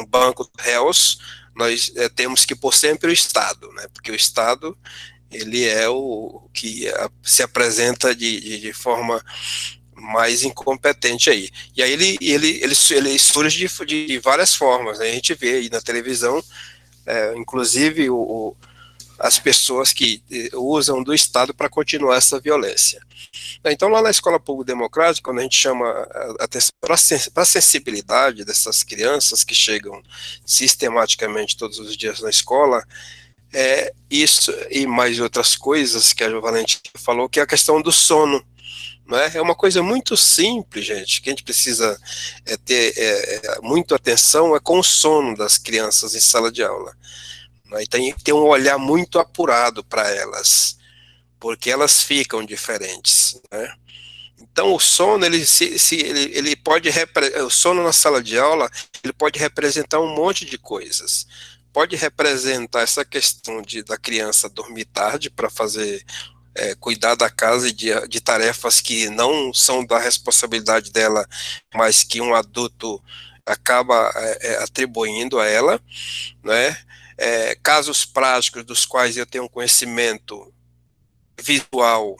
banco dos réus, nós temos que pôr sempre o Estado, né? Porque o Estado, ele é o que se apresenta de forma mais incompetente aí. E aí ele surge de várias formas, né? A gente vê aí na televisão, inclusive as pessoas que usam do Estado para continuar essa violência. Então, lá na Escola Pública Democrática, quando a gente chama a atenção para a sensibilidade dessas crianças que chegam sistematicamente todos os dias na escola, isso e mais outras coisas que a Valentina falou, que é a questão do sono. Não é? É uma coisa muito simples, gente, que a gente precisa ter muito atenção com o sono das crianças em sala de aula. Não é? E tem que ter um olhar muito apurado para elas, porque elas ficam diferentes, né? Então o sono, ele pode, o sono na sala de aula, ele pode representar um monte de coisas. Pode representar essa questão da criança dormir tarde para fazer, cuidar da casa e de tarefas que não são da responsabilidade dela, mas que um adulto acaba atribuindo a ela, né? Casos práticos dos quais eu tenho um conhecimento visual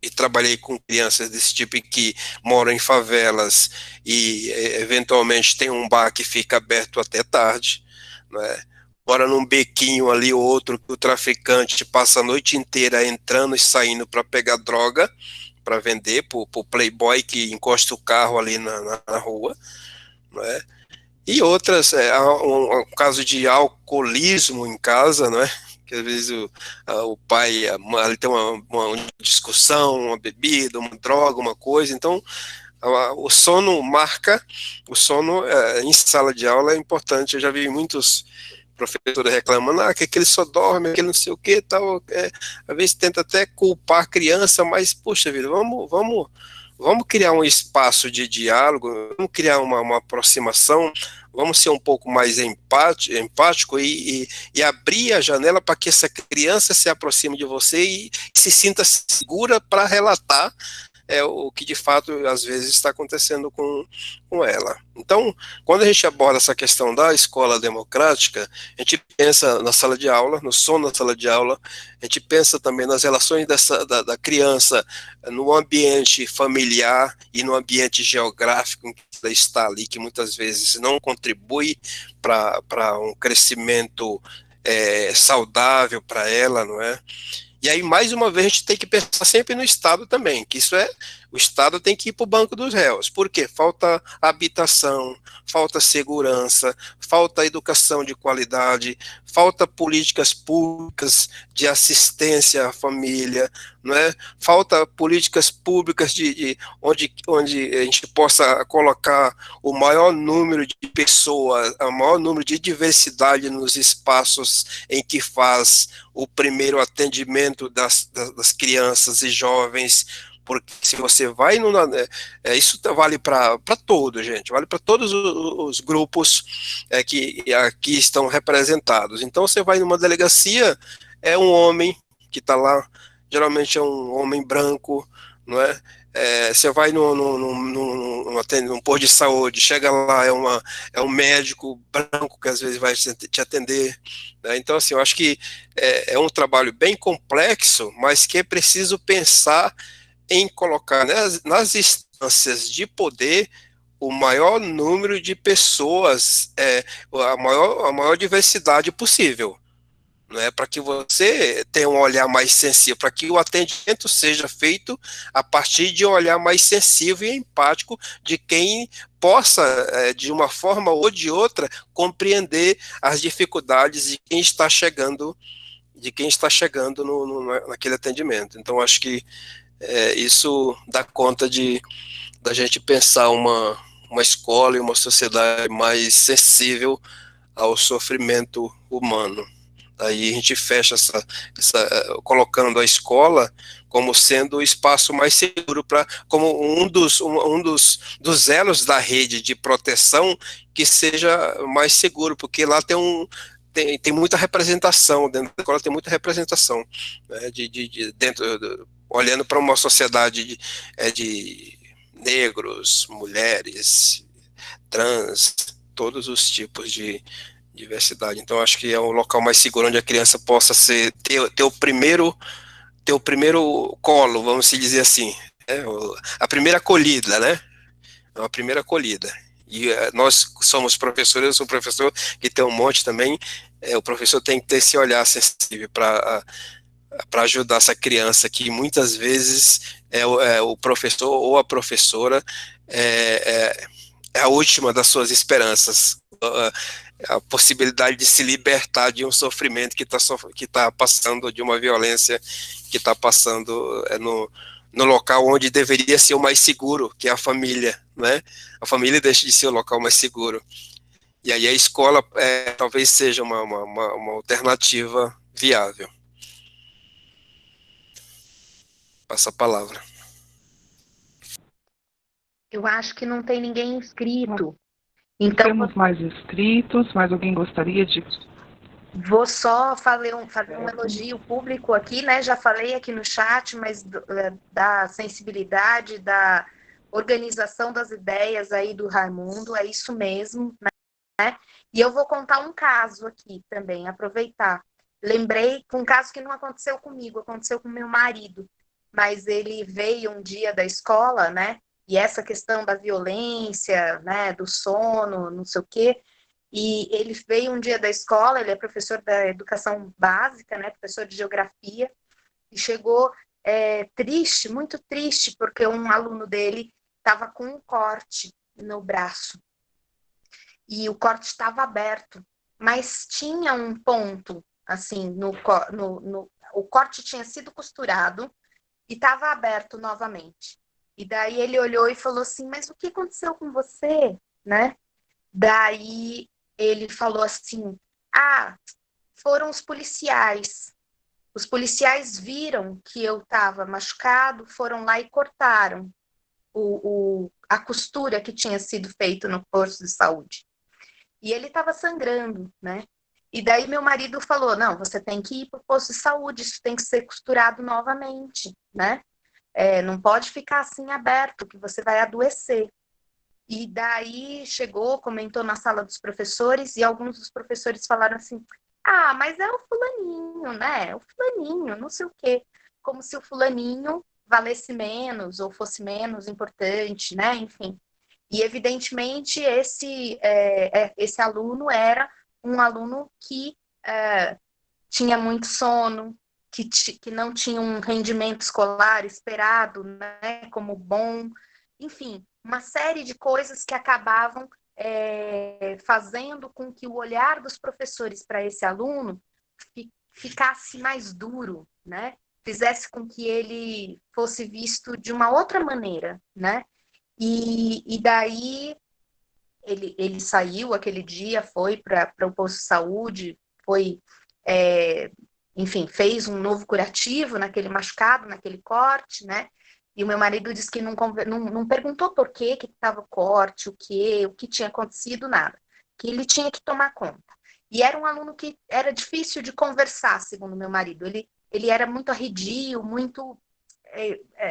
e trabalhei com crianças desse tipo que moram em favelas e eventualmente tem um bar que fica aberto até tarde, né? Mora num bequinho ali ou outro que o traficante passa a noite inteira entrando e saindo para pegar droga para vender pro playboy que encosta o carro ali na rua, né? E outras, um caso de alcoolismo em casa, né? Que às vezes o pai e a mãe tem uma discussão, uma bebida, uma droga, uma coisa. Então o sono o sono em sala de aula é importante. Eu já vi muitos professores reclamando, que ele só dorme, que ele não sei o que, tal. Às vezes tenta até culpar a criança, mas, puxa vida, vamos criar um espaço de diálogo, vamos criar uma aproximação, vamos ser um pouco mais empático e abrir a janela para que essa criança se aproxime de você e se sinta segura para relatar o que de fato às vezes está acontecendo com ela. Então, quando a gente aborda essa questão da escola democrática, a gente pensa na sala de aula, no sono na sala de aula, a gente pensa também nas relações da criança no ambiente familiar e no ambiente geográfico em que ela está ali, que muitas vezes não contribui para um crescimento saudável para ela, não é? E aí, mais uma vez, a gente tem que pensar sempre no Estado também, que o Estado tem que ir para o banco dos réus. Por quê? Falta habitação, falta segurança, falta educação de qualidade, falta políticas públicas de assistência à família, não é? Falta políticas públicas onde a gente possa colocar o maior número de pessoas, o maior número de diversidade nos espaços em que faz o primeiro atendimento das crianças e jovens, porque se você vai isso vale para todos, gente, vale para todos os grupos que aqui estão representados. Então você vai numa delegacia, é um homem que está lá, geralmente é um homem branco, não é? Você vai num posto de saúde, chega lá, é um médico branco que às vezes vai te atender, né? Então, assim, eu acho que é um trabalho bem complexo, mas que é preciso pensar em colocar nas instâncias de poder o maior número de pessoas, a maior diversidade possível, não é? Para que você tenha um olhar mais sensível, para que o atendimento seja feito a partir de um olhar mais sensível e empático de quem possa, de uma forma ou de outra, compreender as dificuldades de quem está chegando, naquele atendimento. Então, acho que isso dá conta da gente pensar uma escola e uma sociedade mais sensível ao sofrimento humano. Aí a gente fecha colocando a escola como sendo o espaço mais seguro, como um dos elos da rede de proteção que seja mais seguro, porque lá tem muita representação, dentro da escola tem muita representação, né, olhando para uma sociedade de negros, mulheres, trans, todos os tipos de diversidade. Então, acho que é um local mais seguro onde a criança possa ter o primeiro colo, vamos dizer assim, a primeira acolhida, né? A primeira acolhida. E nós somos professores, eu sou professor que tem um monte também, o professor tem que ter esse olhar sensível para ajudar essa criança que muitas vezes o professor ou a professora é a última das suas esperanças, a possibilidade de se libertar de um sofrimento que está passando, de uma violência que está passando no local onde deveria ser o mais seguro, que é a família, né? A família deixa de ser o local mais seguro. E aí a escola talvez seja uma alternativa viável. Passa a palavra. Eu acho que não tem ninguém inscrito. Então, Temos mais inscritos, mas alguém gostaria de... vou só fazer um elogio público aqui, né? Já falei aqui no chat, mas da sensibilidade, da organização das ideias aí do Raimundo, é isso mesmo, né? E eu vou contar um caso aqui também, aproveitar. Lembrei um caso que não aconteceu comigo, aconteceu com meu marido, mas ele veio um dia da escola, né? E essa questão da violência, né? Do sono, não sei o quê. E ele veio um dia da escola, ele é professor da educação básica, né, professor de geografia, e chegou triste, muito triste, porque um aluno dele estava com um corte no braço. E o corte estava aberto, mas tinha um ponto, assim, o corte tinha sido costurado e estava aberto novamente. E daí ele olhou e falou assim, mas o que aconteceu com você, né? Daí ele falou assim, foram os policiais. Os policiais viram que eu estava machucado, foram lá e cortaram a costura que tinha sido feita no posto de saúde. E ele estava sangrando, né? E daí meu marido falou, não, você tem que ir para o posto de saúde, isso tem que ser costurado novamente, né? Não pode ficar assim aberto, que você vai adoecer. E daí chegou, comentou na sala dos professores, e alguns dos professores falaram assim, mas é o fulaninho, né? O fulaninho, não sei o quê. Como se o fulaninho valesse menos, ou fosse menos importante, né? Enfim. E, evidentemente, esse aluno um aluno que tinha muito sono, que não tinha um rendimento escolar esperado, né? Como bom. Enfim, uma série de coisas que acabavam fazendo com que o olhar dos professores para esse aluno ficasse mais duro, né? Fizesse com que ele fosse visto de uma outra maneira, né? E daí ele saiu aquele dia, foi para o posto de saúde, enfim, fez um novo curativo naquele machucado, naquele corte, né? E o meu marido disse que não perguntou por que estava o corte, o que tinha acontecido, nada. Que ele tinha que tomar conta. E era um aluno que era difícil de conversar, segundo meu marido. Ele era muito arredio, muito,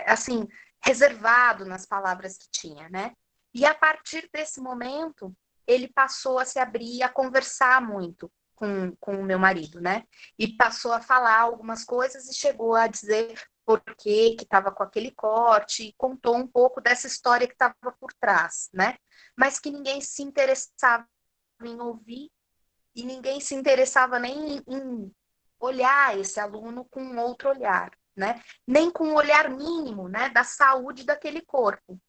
assim, reservado nas palavras que tinha, né? E a partir desse momento, ele passou a se abrir, a conversar muito com o meu marido, né? E passou a falar algumas coisas e chegou a dizer por que estava com aquele corte, e contou um pouco dessa história que estava por trás, né? Mas que ninguém se interessava em ouvir e ninguém se interessava nem em olhar esse aluno com um outro olhar, né? Nem com um olhar mínimo, né, da saúde daquele corpo,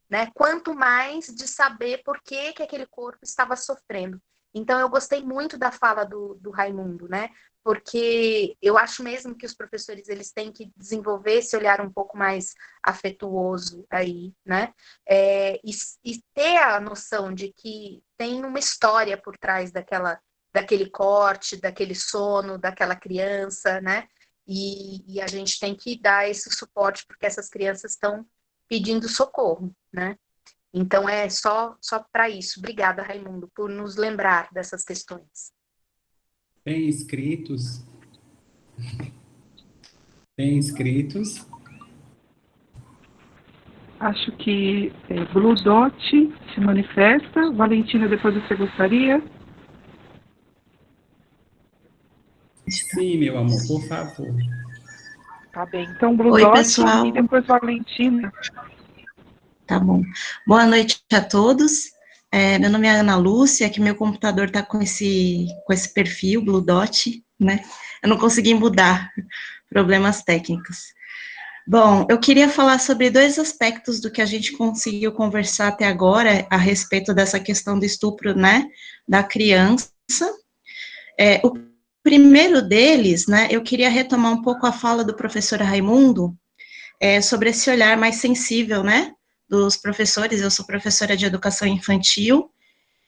né? Quanto mais de saber por que aquele corpo estava sofrendo. Então, eu gostei muito da fala do Raimundo, né? Porque eu acho mesmo que os professores eles têm que desenvolver esse olhar um pouco mais afetuoso aí, né? E ter a noção de que tem uma história por trás daquele corte, daquele sono, daquela criança, né? E a gente tem que dar esse suporte porque essas crianças estão pedindo socorro, né? Então, é só para isso. Obrigada, Raimundo, por nos lembrar dessas questões. Tem inscritos? Tem inscritos? Acho que Blue Dot se manifesta. Valentina, depois você gostaria? Sim, meu amor, por favor. Tá bem. Então, Blue Oi, Dot pessoal. e depois Valentina. Tá bom. Boa noite a todos. Meu nome é Ana Lúcia, aqui meu computador está com esse perfil, Blue Dot, né? Eu não consegui mudar, problemas técnicos. Bom, eu queria falar sobre dois aspectos do que a gente conseguiu conversar até agora a respeito dessa questão do estupro, né, da criança. O primeiro deles, né, eu queria retomar um pouco a fala do professor Raimundo, sobre esse olhar mais sensível, né, dos professores. Eu sou professora de educação infantil,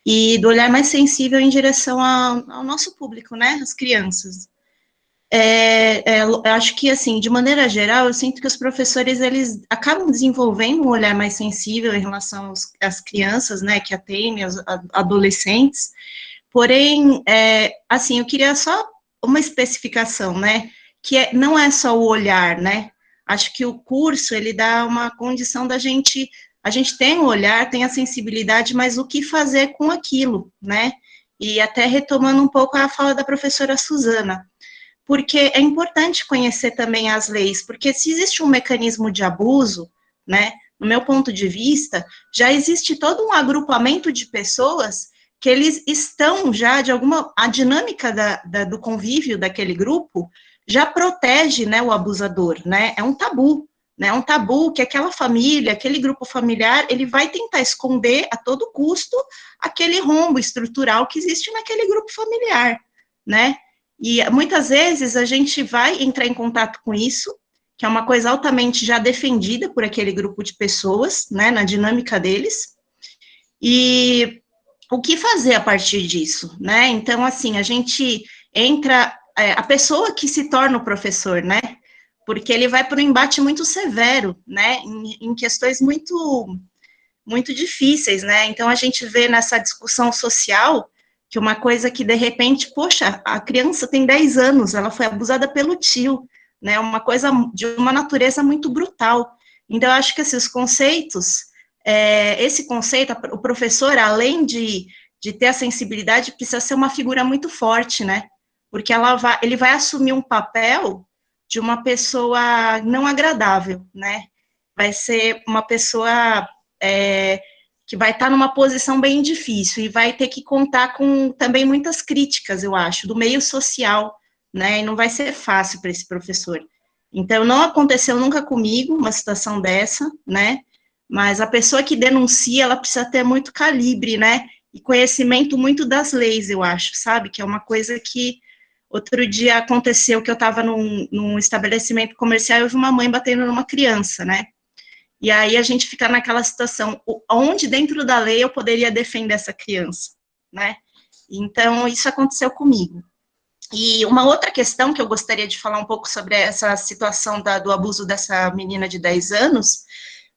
e do olhar mais sensível em direção ao nosso público, né, as crianças. Eu acho que, assim, de maneira geral, eu sinto que os professores, eles acabam desenvolvendo um olhar mais sensível em relação às crianças, né, que atendem, aos adolescentes. Porém, assim, eu queria só uma especificação, né, que não é só o olhar, né, acho que o curso, ele dá uma condição da gente, a gente tem o olhar, tem a sensibilidade, mas o que fazer com aquilo, né, e até retomando um pouco a fala da professora Suzana, porque é importante conhecer também as leis, porque se existe um mecanismo de abuso, né, no meu ponto de vista, já existe todo um agrupamento de pessoas que eles estão já, a dinâmica do convívio daquele grupo já protege, né, o abusador, né, é um tabu que aquela família, aquele grupo familiar, ele vai tentar esconder a todo custo aquele rombo estrutural que existe naquele grupo familiar, né, e muitas vezes a gente vai entrar em contato com isso, que é uma coisa altamente já defendida por aquele grupo de pessoas, né, na dinâmica deles, e o que fazer a partir disso, né? Então, assim, a gente entra, a pessoa que se torna o professor, né? Porque ele vai para um embate muito severo, né? Em questões muito, muito difíceis, né? Então, a gente vê nessa discussão social que uma coisa que, de repente, poxa, a criança tem 10 anos, ela foi abusada pelo tio, né? Uma coisa de uma natureza muito brutal. Então, eu acho que esses conceitos, esse conceito, o professor, além de ter a sensibilidade, precisa ser uma figura muito forte, né? Porque ele vai assumir um papel de uma pessoa não agradável, né? Vai ser uma pessoa que vai estar numa posição bem difícil e vai ter que contar com também muitas críticas, eu acho, do meio social, né? E não vai ser fácil para esse professor. Então, não aconteceu nunca comigo uma situação dessa, né? Mas a pessoa que denuncia, ela precisa ter muito calibre, né? E conhecimento muito das leis, eu acho, sabe? Que é uma coisa que outro dia aconteceu, que eu estava num estabelecimento comercial e houve uma mãe batendo numa criança, né? E aí a gente fica naquela situação, onde dentro da lei eu poderia defender essa criança, né? Então, isso aconteceu comigo. E uma outra questão que eu gostaria de falar um pouco sobre essa situação do abuso dessa menina de 10 anos,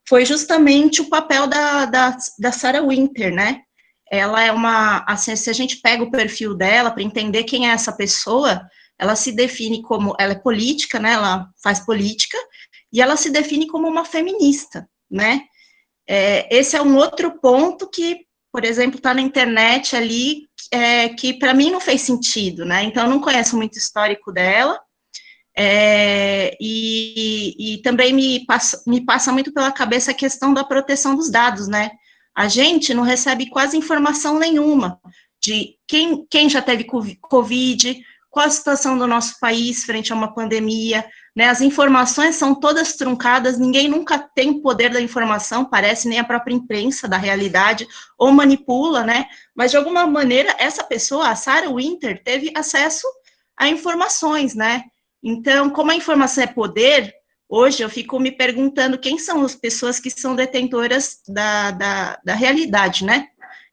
foi justamente o papel da Sarah Winter, né? Ela é assim, se a gente pega o perfil dela para entender quem é essa pessoa, ela se define como, ela é política, né? Ela faz política, e ela se define como uma feminista, né? Esse é um outro ponto que, por exemplo, está na internet ali, que para mim não fez sentido, né? Então, eu não conheço muito o histórico dela, e também me passa muito pela cabeça a questão da proteção dos dados, né? A gente não recebe quase informação nenhuma de quem já teve Covid, qual a situação do nosso país frente a uma pandemia, né? As informações são todas truncadas, ninguém nunca tem o poder da informação, parece, nem a própria imprensa da realidade, ou manipula, né? Mas, de alguma maneira, essa pessoa, a Sarah Winter, teve acesso a informações, né? Então, como a informação é poder, hoje eu fico me perguntando quem são as pessoas que são detentoras da realidade, né?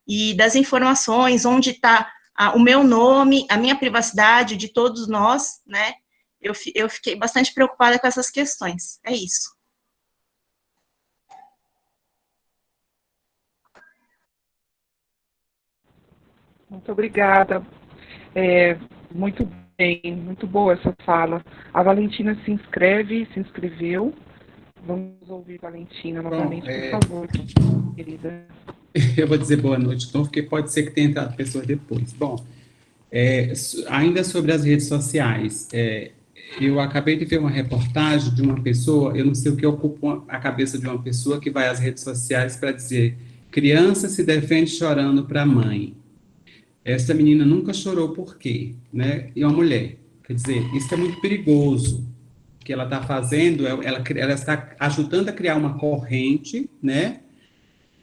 E das informações, onde está o meu nome, a minha privacidade, de todos nós, né? Eu fiquei bastante preocupada com essas questões. É isso. Muito obrigada. Muito bem, muito boa essa fala. A Valentina se inscreveu. Vamos ouvir Valentina novamente, por favor, querida. Eu vou dizer boa noite, então, porque pode ser que tenha entrado pessoas depois. Bom, ainda sobre as redes sociais, eu acabei de ver uma reportagem de uma pessoa, eu não sei o que ocupa a cabeça de uma pessoa que vai às redes sociais para dizer: criança se defende chorando para a mãe. Essa menina nunca chorou, por quê? Né? E uma mulher. Quer dizer, isso é muito perigoso. O que ela está fazendo, ela está ajudando a criar uma corrente, né,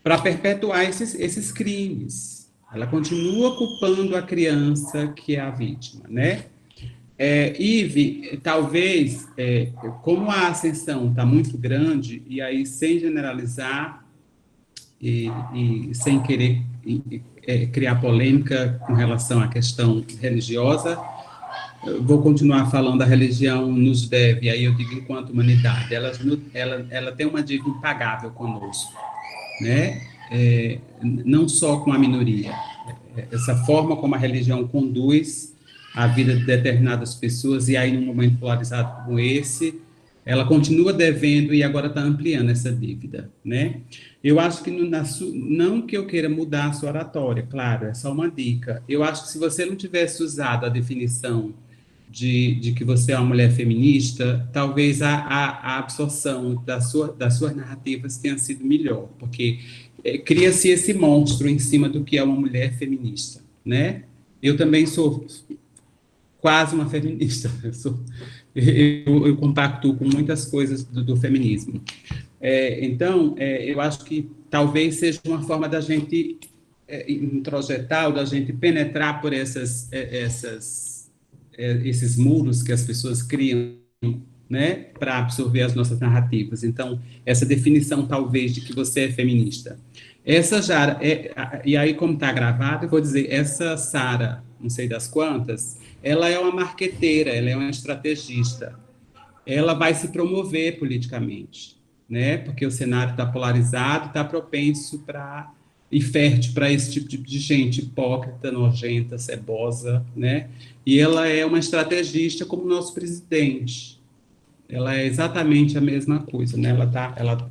para perpetuar esses crimes. Ela continua culpando a criança que é a vítima, né? Ive, talvez, como a ascensão está muito grande, e aí sem generalizar e sem querer criar polêmica com relação à questão religiosa, eu vou continuar falando da religião nos deve, aí eu digo enquanto humanidade, ela tem uma dívida impagável conosco, né? Não só com a minoria. Essa forma como a religião conduz a vida de determinadas pessoas, e aí num momento polarizado como esse, ela continua devendo e agora está ampliando essa dívida, né? Eu acho que não que eu queira mudar a sua oratória, claro, é só uma dica. Eu acho que se você não tivesse usado a definição de que você é uma mulher feminista, talvez a absorção das suas narrativas tenha sido melhor, porque cria-se esse monstro em cima do que é uma mulher feminista, né? Eu também sou quase uma feminista, eu compactuo com muitas coisas do feminismo. Então, eu acho que talvez seja uma forma da gente introjetar, ou da gente penetrar por esses muros que as pessoas criam, né, para absorver as nossas narrativas. Então, essa definição, talvez, de que você é feminista. Essa já e aí, como está gravado, eu vou dizer, essa Sara, não sei das quantas, ela é uma marqueteira, ela é uma estrategista. Ela vai se promover politicamente, né? Porque o cenário está polarizado, está propenso e fértil para esse tipo de gente hipócrita, nojenta, cebosa, né? E ela é uma estrategista como o nosso presidente. Ela é exatamente a mesma coisa, né?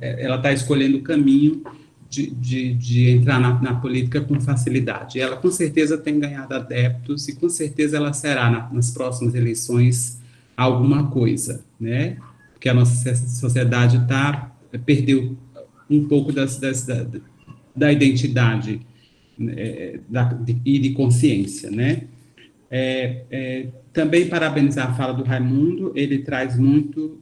Ela tá escolhendo o caminho de entrar na política com facilidade. Ela, com certeza, tem ganhado adeptos e, com certeza, ela será, nas próximas eleições, alguma coisa, né? Porque a nossa sociedade perdeu um pouco da identidade e de consciência, né? Também parabenizar a fala do Raimundo, ele traz muito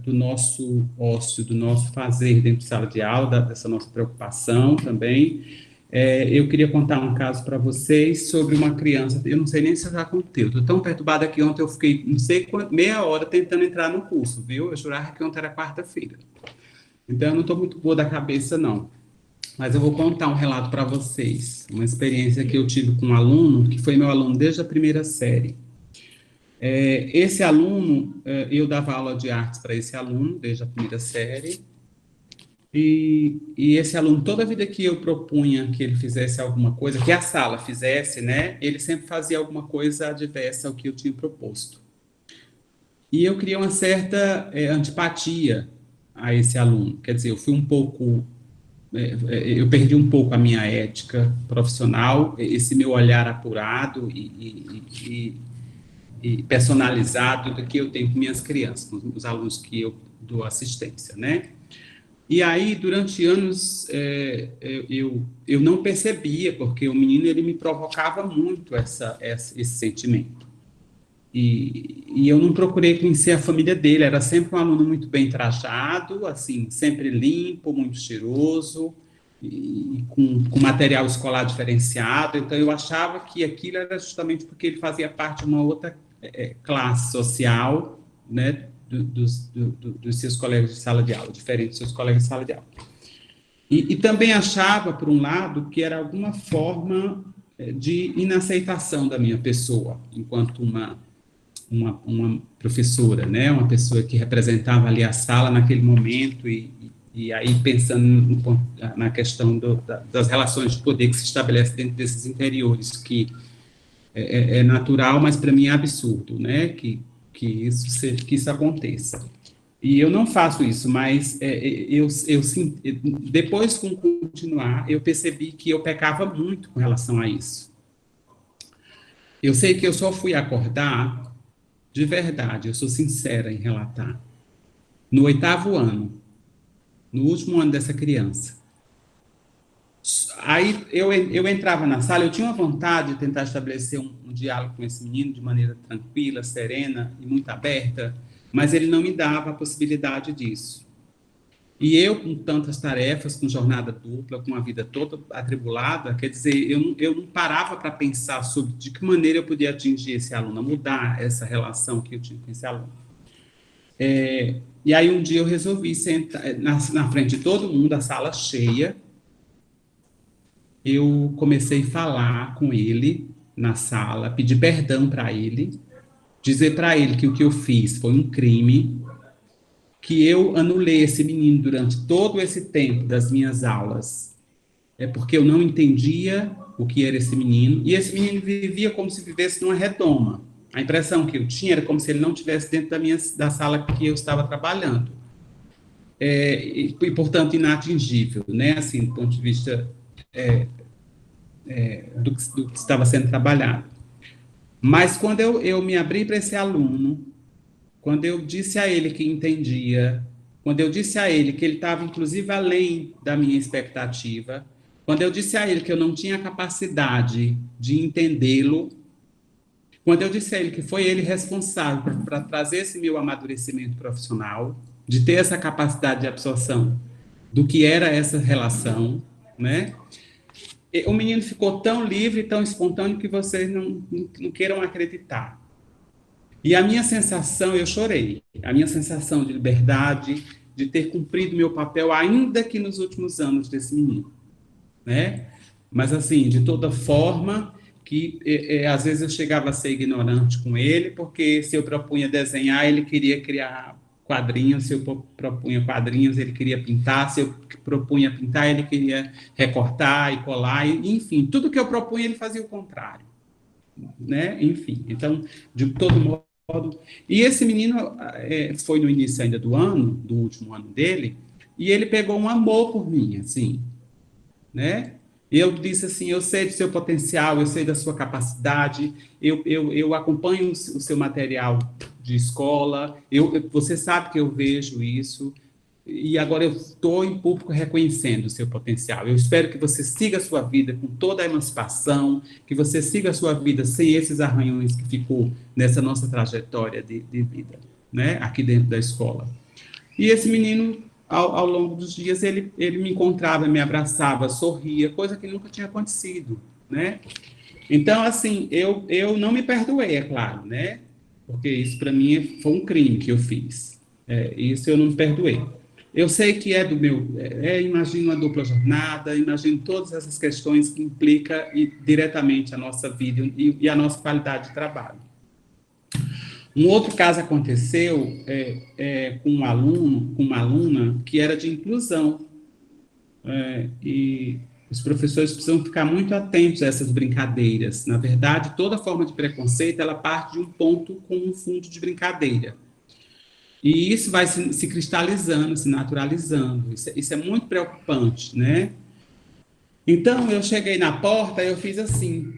do nosso ócio, do nosso fazer dentro de sala de aula, dessa nossa preocupação também. Eu queria contar um caso para vocês sobre uma criança, eu não sei nem se eu já contei, eu estou tão perturbada que ontem eu fiquei, não sei quanto, meia hora tentando entrar no curso, viu? Eu jurava que ontem era quarta-feira. Então, eu não estou muito boa da cabeça, não. Mas eu vou contar um relato para vocês, uma experiência que eu tive com um aluno, que foi meu aluno desde a primeira série. Esse aluno, eu dava aula de artes para esse aluno, desde a primeira série, e esse aluno, toda a vida que eu propunha que ele fizesse alguma coisa, que a sala fizesse, né, ele sempre fazia alguma coisa adversa ao que eu tinha proposto. E eu criei uma certa antipatia a esse aluno, quer dizer, eu perdi um pouco a minha ética profissional, esse meu olhar apurado e personalizado do que eu tenho com minhas crianças, com os alunos que eu dou assistência, né? E aí, durante anos, eu não percebia, porque o menino, ele me provocava muito esse sentimento. E eu não procurei conhecer a família dele, era sempre um aluno muito bem trajado, assim, sempre limpo, muito cheiroso, e com material escolar diferenciado. Então, eu achava que aquilo era justamente porque ele fazia parte de uma outra classe social, né, dos seus colegas de sala de aula, diferente dos seus colegas de sala de aula. E também achava, por um lado, que era alguma forma de inaceitação da minha pessoa, enquanto uma professora, né, uma pessoa que representava ali a sala naquele momento, e aí pensando na questão das relações de poder que se estabelece dentro desses interiores, que é natural, mas para mim é absurdo, né, que isso aconteça. E eu não faço isso, mas depois, com continuar, eu percebi que eu pecava muito com relação a isso. Eu sei que eu só fui acordar, de verdade, eu sou sincera em relatar, no 8º ano, no último ano dessa criança. Aí eu entrava na sala, eu tinha uma vontade de tentar estabelecer um diálogo com esse menino de maneira tranquila, serena e muito aberta, mas ele não me dava a possibilidade disso. E eu, com tantas tarefas, com jornada dupla, com a vida toda atribulada, quer dizer, eu não parava para pensar sobre de que maneira eu podia atingir esse aluno, mudar essa relação que eu tinha com esse aluno. E aí um dia eu resolvi sentar na frente de todo mundo, a sala cheia, eu comecei a falar com ele na sala, pedir perdão para ele, dizer para ele que o que eu fiz foi um crime, que eu anulei esse menino durante todo esse tempo das minhas aulas, porque eu não entendia o que era esse menino, e esse menino vivia como se vivesse numa redoma. A impressão que eu tinha era como se ele não estivesse dentro da sala que eu estava trabalhando. E, portanto, inatingível, né? Assim, do ponto de vista do que estava sendo trabalhado. Mas quando eu me abri para esse aluno, quando eu disse a ele que entendia, quando eu disse a ele que ele estava, inclusive, além da minha expectativa, quando eu disse a ele que eu não tinha capacidade de entendê-lo, quando eu disse a ele que foi ele responsável para trazer esse meu amadurecimento profissional, de ter essa capacidade de absorção do que era essa relação, né? O menino ficou tão livre, tão espontâneo, que vocês não queiram acreditar. E a minha sensação, eu chorei, a minha sensação de liberdade, de ter cumprido meu papel, ainda que nos últimos anos desse menino, né? Mas, assim, de toda forma, que às vezes eu chegava a ser ignorante com ele, porque se eu propunha desenhar, ele queria criar quadrinhos, se eu propunha quadrinhos, ele queria pintar, se eu propunha pintar, ele queria recortar e colar, enfim, tudo que eu propunha, ele fazia o contrário, né? Enfim, então, de todo modo. E esse menino foi no início ainda do último ano dele, e ele pegou um amor por mim, assim, né? E eu disse assim, eu sei do seu potencial, eu sei da sua capacidade, eu acompanho o seu material de escola, você sabe que eu vejo isso, e agora eu estou em público reconhecendo o seu potencial. Eu espero que você siga a sua vida com toda a emancipação, que você siga a sua vida sem esses arranhões que ficou nessa nossa trajetória de vida, né, aqui dentro da escola. E esse menino, ao longo dos dias, ele me encontrava, me abraçava, sorria, coisa que nunca tinha acontecido, né? Então, assim, eu não me perdoei, é claro, né? Porque isso, para mim, foi um crime que eu fiz. Isso eu não me perdoei. Eu sei que é do meu... imagino a dupla jornada, imagino todas essas questões que implicam diretamente a nossa vida e a nossa qualidade de trabalho. Um outro caso aconteceu com um aluno, com uma aluna, que era de inclusão. E os professores precisam ficar muito atentos a essas brincadeiras. Na verdade, toda forma de preconceito, ela parte de um ponto com um fundo de brincadeira. E isso vai se cristalizando, se naturalizando. Isso é muito preocupante, né? Então, eu cheguei na porta, eu fiz assim,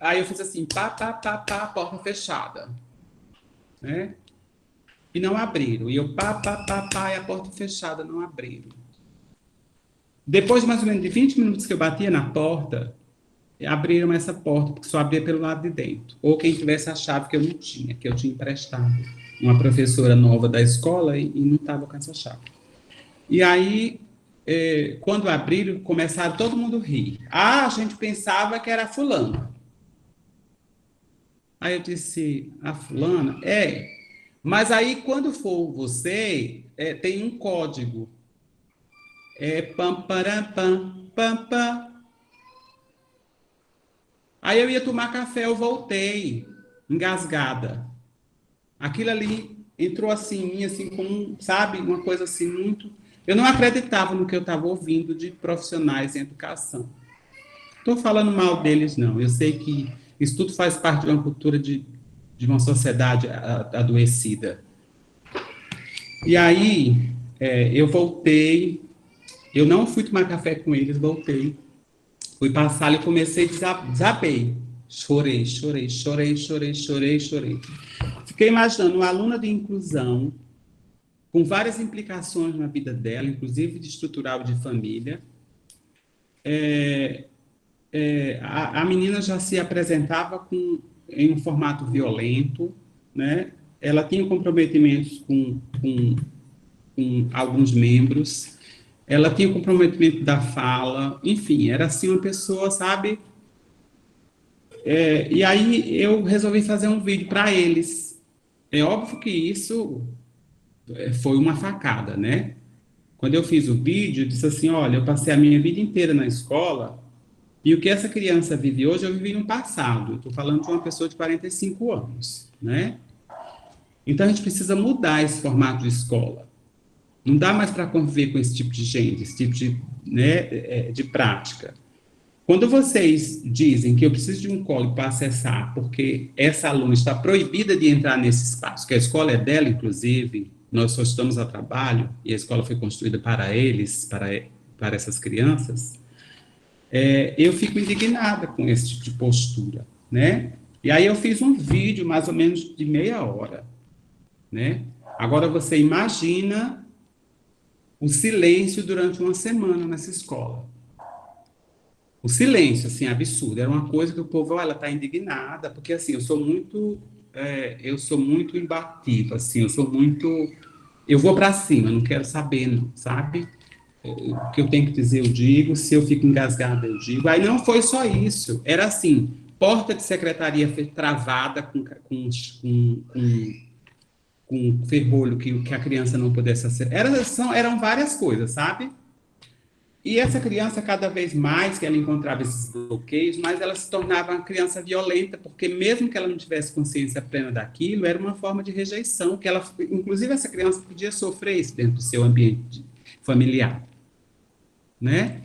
aí eu fiz assim, pá, porta fechada. Né? E não abriram. E eu, pá, e a porta fechada, não abriram. Depois de mais ou menos de 20 minutos que eu batia na porta, abriram essa porta, porque só abria pelo lado de dentro. Ou quem tivesse a chave que eu não tinha, que eu tinha emprestado. Uma professora nova da escola e não estava com essa chave. E aí, quando abriram, começaram todo mundo a rir. A gente pensava que era a fulana. Aí eu disse, a fulana? Mas aí, quando for você, tem um código. Pam, param, pam, pam, pam. Aí eu ia tomar café, eu voltei, engasgada. Aquilo ali entrou assim em mim, assim, como, sabe, uma coisa assim muito... Eu não acreditava no que eu estava ouvindo de profissionais em educação. Estou falando mal deles, não. Eu sei que isso tudo faz parte de uma cultura de uma sociedade adoecida. E aí, eu voltei, eu não fui tomar café com eles, voltei. Fui para a sala e comecei a desabei. Chorei. Fiquei imaginando uma aluna de inclusão, com várias implicações na vida dela, inclusive de estrutural de família. A menina já se apresentava em um formato violento, né? Ela tinha comprometimentos com alguns membros, ela tinha comprometimento da fala, enfim, era assim uma pessoa, sabe? E aí eu resolvi fazer um vídeo para eles. É óbvio que isso foi uma facada, né? Quando eu fiz o vídeo, eu disse assim, olha, eu passei a minha vida inteira na escola e o que essa criança vive hoje, eu vivi no passado. Eu estou falando de uma pessoa de 45 anos, né? Então, a gente precisa mudar esse formato de escola. Não dá mais para conviver com esse tipo de gente, esse tipo de, né, de prática. Quando vocês dizem que eu preciso de um código para acessar, porque essa aluna está proibida de entrar nesse espaço, que a escola é dela, inclusive, nós só estamos a trabalho, e a escola foi construída para eles, para essas crianças, eu fico indignada com esse tipo de postura, né? E aí eu fiz um vídeo, mais ou menos de meia hora, né? Agora você imagina o silêncio durante uma semana nessa escola. O silêncio, assim, absurdo. Era uma coisa que o povo, ela está indignada, porque, assim, eu sou muito imbatível, assim, eu vou para cima, não quero saber, não, sabe? O que eu tenho que dizer, eu digo, se eu fico engasgada, eu digo. Aí não foi só isso, era assim, porta de secretaria travada com ferrolho que a criança não pudesse acessar. Eram várias coisas, sabe? E essa criança, cada vez mais que ela encontrava esses bloqueios, mais ela se tornava uma criança violenta, porque mesmo que ela não tivesse consciência plena daquilo, era uma forma de rejeição, que ela, inclusive essa criança podia sofrer isso dentro do seu ambiente familiar, né?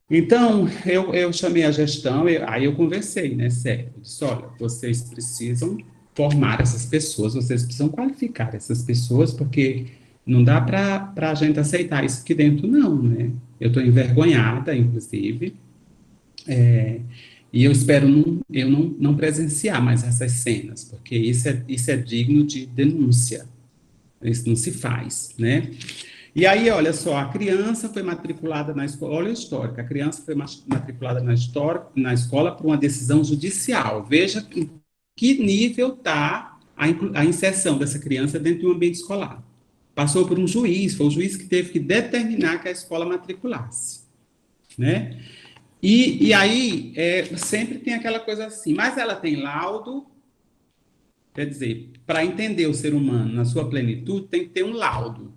Então, eu chamei a gestão, aí eu conversei, né, sério, eu disse, olha, vocês precisam formar essas pessoas, vocês precisam qualificar essas pessoas, porque não dá para a gente aceitar isso aqui dentro, não, né? Eu estou envergonhada, inclusive, e eu espero não presenciar mais essas cenas, porque isso é digno de denúncia, isso não se faz, né? E aí, olha só, a criança foi matriculada na escola, olha a história, a criança foi matriculada na escola por uma decisão judicial, veja em que nível está a inserção dessa criança dentro do ambiente escolar. Passou por um juiz, foi o juiz que teve que determinar que a escola matriculasse, né? E aí, sempre tem aquela coisa assim, mas ela tem laudo, quer dizer, para entender o ser humano na sua plenitude, tem que ter um laudo,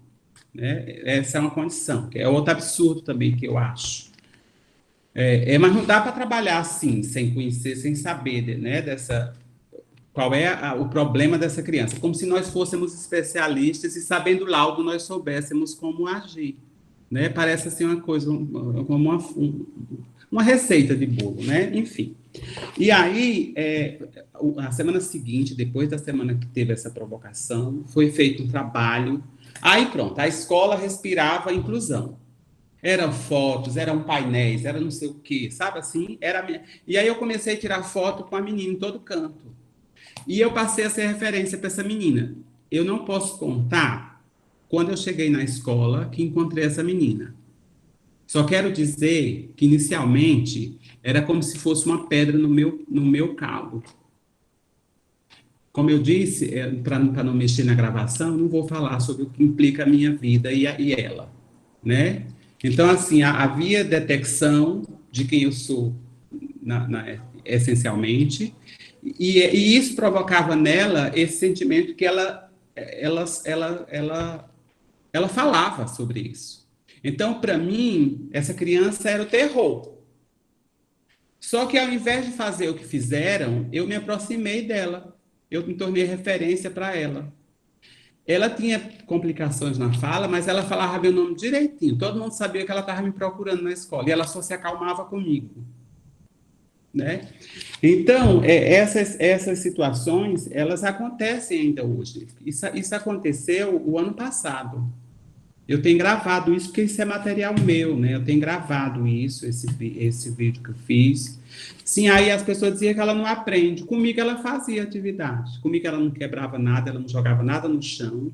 né? Essa é uma condição, que é outro absurdo também que eu acho. Mas não dá para trabalhar assim, sem conhecer, sem saber, né, qual é o problema dessa criança, como se nós fôssemos especialistas e, sabendo o laudo, nós soubéssemos como agir, né? Parece assim uma coisa, como uma receita de bolo, né? Enfim. E aí, a semana seguinte, depois da semana que teve essa provocação, foi feito um trabalho, aí pronto, a escola respirava a inclusão. Eram fotos, eram painéis, era não sei o quê, sabe assim? E aí eu comecei a tirar foto com a menina em todo canto. E eu passei a ser referência para essa menina. Eu não posso contar quando eu cheguei na escola que encontrei essa menina. Só quero dizer que, inicialmente, era como se fosse uma pedra no meu calo. Como eu disse, para não mexer na gravação, não vou falar sobre o que implica a minha vida e ela, né? Então, assim, havia detecção de quem eu sou, essencialmente, e isso provocava nela esse sentimento que ela falava sobre isso. Então, para mim, essa criança era o terror. Só que, ao invés de fazer o que fizeram, eu me aproximei dela. Eu me tornei referência para ela. Ela tinha complicações na fala, mas ela falava meu nome direitinho. Todo mundo sabia que ela estava me procurando na escola. E ela só se acalmava comigo, né? Então, essas situações, elas acontecem ainda hoje. Isso aconteceu o ano passado. Eu tenho gravado isso, porque isso é material meu, né? Eu tenho gravado isso, esse vídeo que eu fiz. Sim, aí as pessoas diziam que ela não aprende. Comigo ela fazia atividade. Comigo ela não quebrava nada, ela não jogava nada no chão.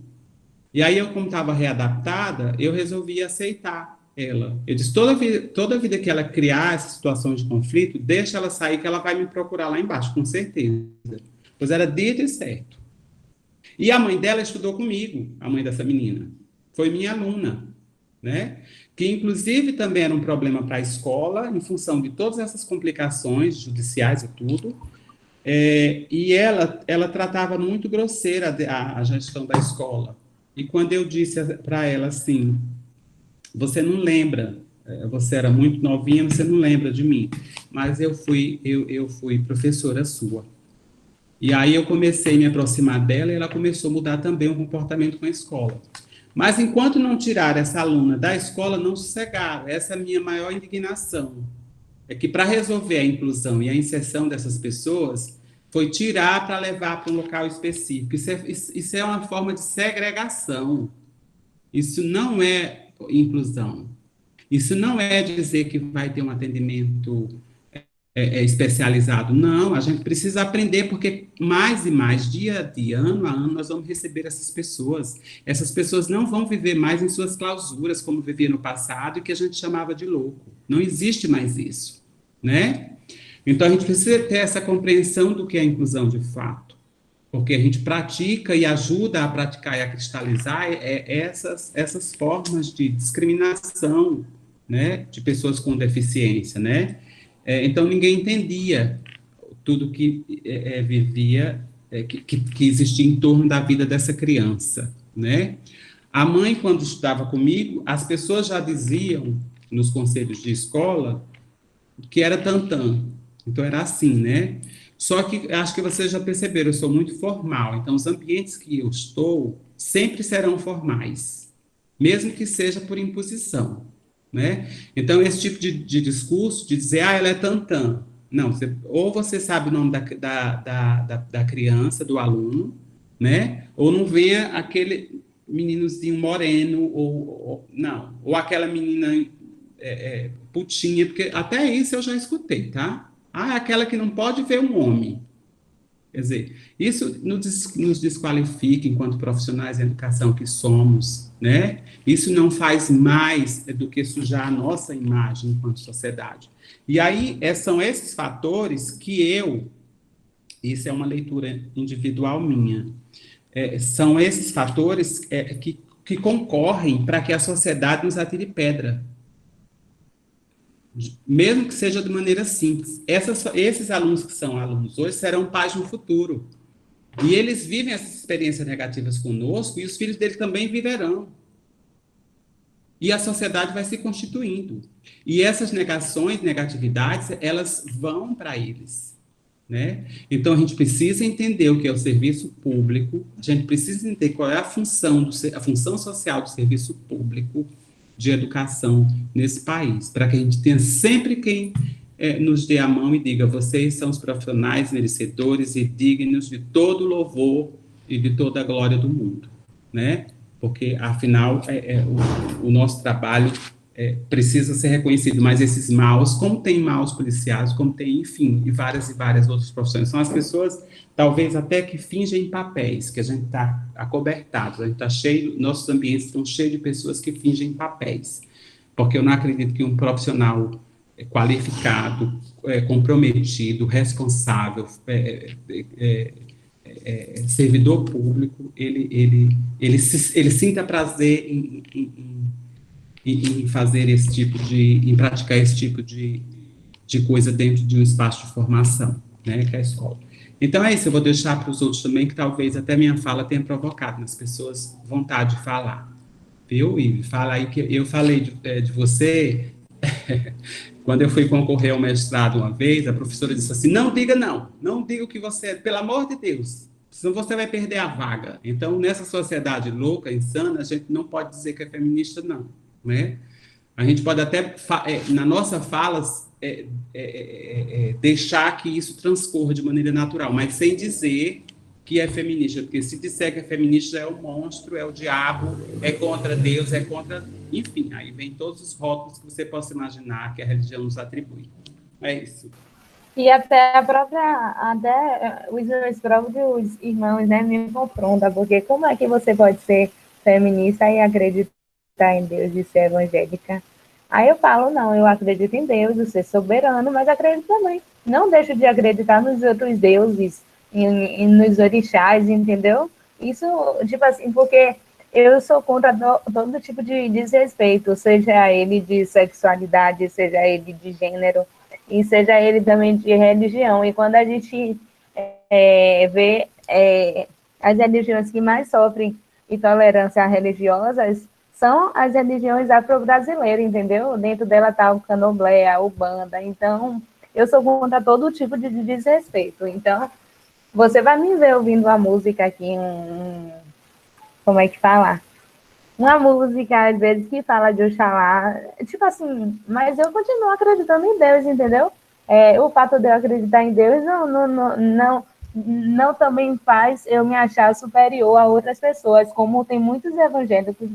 E aí eu, como estava readaptada, eu resolvi aceitar ela. Eu disse, toda vida que ela criar essa situação de conflito, deixa ela sair, que ela vai me procurar lá embaixo, com certeza. Pois era dito e certo. E a mãe dela estudou comigo, a mãe dessa menina. Foi minha aluna. né? Que inclusive também era um problema para a escola, em função de todas essas complicações judiciais e tudo. E ela tratava muito grosseira a gestão da escola. E quando eu disse para ela assim, você não lembra, você era muito novinha, você não lembra de mim, mas eu fui professora sua. E aí eu comecei a me aproximar dela e ela começou a mudar também o comportamento com a escola. Mas enquanto não tirar essa aluna da escola, não sossegaram. Essa é a minha maior indignação. É que para resolver a inclusão e a inserção dessas pessoas, foi tirar para levar para um local específico. Isso é uma forma de segregação. Isso não é inclusão. Isso não é dizer que vai ter um atendimento especializado. Não, a gente precisa aprender, porque mais e mais, dia a dia, ano a ano, nós vamos receber essas pessoas. Essas pessoas não vão viver mais em suas clausuras, como vivia no passado, e que a gente chamava de louco. Não existe mais isso, né? Então, a gente precisa ter essa compreensão do que é a inclusão de fato, porque a gente pratica e ajuda a praticar e a cristalizar essas formas de discriminação, né, de pessoas com deficiência, né? Então, ninguém entendia tudo que vivia, que existia em torno da vida dessa criança, né? A mãe, quando estudava comigo, as pessoas já diziam, nos conselhos de escola, que era tantã. Então, era assim, né? Só que, acho que vocês já perceberam, eu sou muito formal. Então, os ambientes que eu estou sempre serão formais, mesmo que seja por imposição, né? Então, esse tipo de discurso, de dizer, ela é tantã. Não, ou você sabe o nome da criança, do aluno, né? Ou não venha aquele meninozinho moreno, não. Ou aquela menina putinha, porque até isso eu já escutei, tá? É aquela que não pode ver um homem. Quer dizer, isso nos desqualifica enquanto profissionais de educação que somos, né? Isso não faz mais do que sujar a nossa imagem enquanto sociedade. E aí, são esses fatores que isso é uma leitura individual minha, são esses fatores que concorrem para que a sociedade nos atire pedra, mesmo que seja de maneira simples. Esses alunos que são alunos hoje serão pais no futuro. E eles vivem essas experiências negativas conosco e os filhos deles também viverão. E a sociedade vai se constituindo. E essas negações, negatividades, elas vão para eles, né? Então, a gente precisa entender o que é o serviço público, a gente precisa entender qual é a função social do serviço público de educação nesse país, para que a gente tenha sempre quem nos dê a mão e diga, vocês são os profissionais merecedores e dignos de todo louvor e de toda a glória do mundo, né? Porque, afinal, o nosso trabalho precisa ser reconhecido, mas esses maus, como tem maus policiais, como tem, enfim, e várias outras profissões, são as pessoas, talvez até que fingem papéis, que a gente está acobertado, a gente está cheio, nossos ambientes estão cheios de pessoas que fingem papéis, porque eu não acredito que um profissional qualificado, comprometido, responsável, servidor público, ele sinta prazer em fazer em praticar esse tipo de coisa dentro de um espaço de formação, né, que é a escola. Então é isso, eu vou deixar para os outros também, que talvez até minha fala tenha provocado nas pessoas vontade de falar. Viu, Ive? Fala aí, que eu falei de você, quando eu fui concorrer ao mestrado uma vez, a professora disse assim, não diga o que você é, pelo amor de Deus, senão você vai perder a vaga. Então, nessa sociedade louca, insana, a gente não pode dizer que é feminista, não, né? A gente pode até, na nossa fala, deixar que isso transcorra de maneira natural, mas sem dizer que é feminista, porque se disser que é feminista é o monstro, é o diabo, é contra Deus, é contra... Enfim, aí vem todos os rótulos que você possa imaginar que a religião nos atribui. É isso. E até os próprios irmãos, né, me confrontam, porque como é que você pode ser feminista e acreditar em Deus e ser evangélica? Aí eu falo, não, eu acredito em Deus, eu ser soberano, mas acredito também. Não deixo de acreditar nos outros deuses, nos orixás, entendeu? Isso, tipo assim, porque eu sou contra todo tipo de desrespeito, seja ele de sexualidade, seja ele de gênero, e seja ele também de religião. E quando a gente vê as religiões que mais sofrem intolerância religiosas, são as religiões afro-brasileiras, entendeu? Dentro dela está o candomblé, a umbanda. Então, eu sou contra todo tipo de desrespeito. Então, você vai me ver ouvindo uma música aqui, como é que fala? Uma música, às vezes, que fala de Oxalá, tipo assim, mas eu continuo acreditando em Deus, entendeu? O fato de eu acreditar em Deus não também faz eu me achar superior a outras pessoas, como tem muitos evangélicos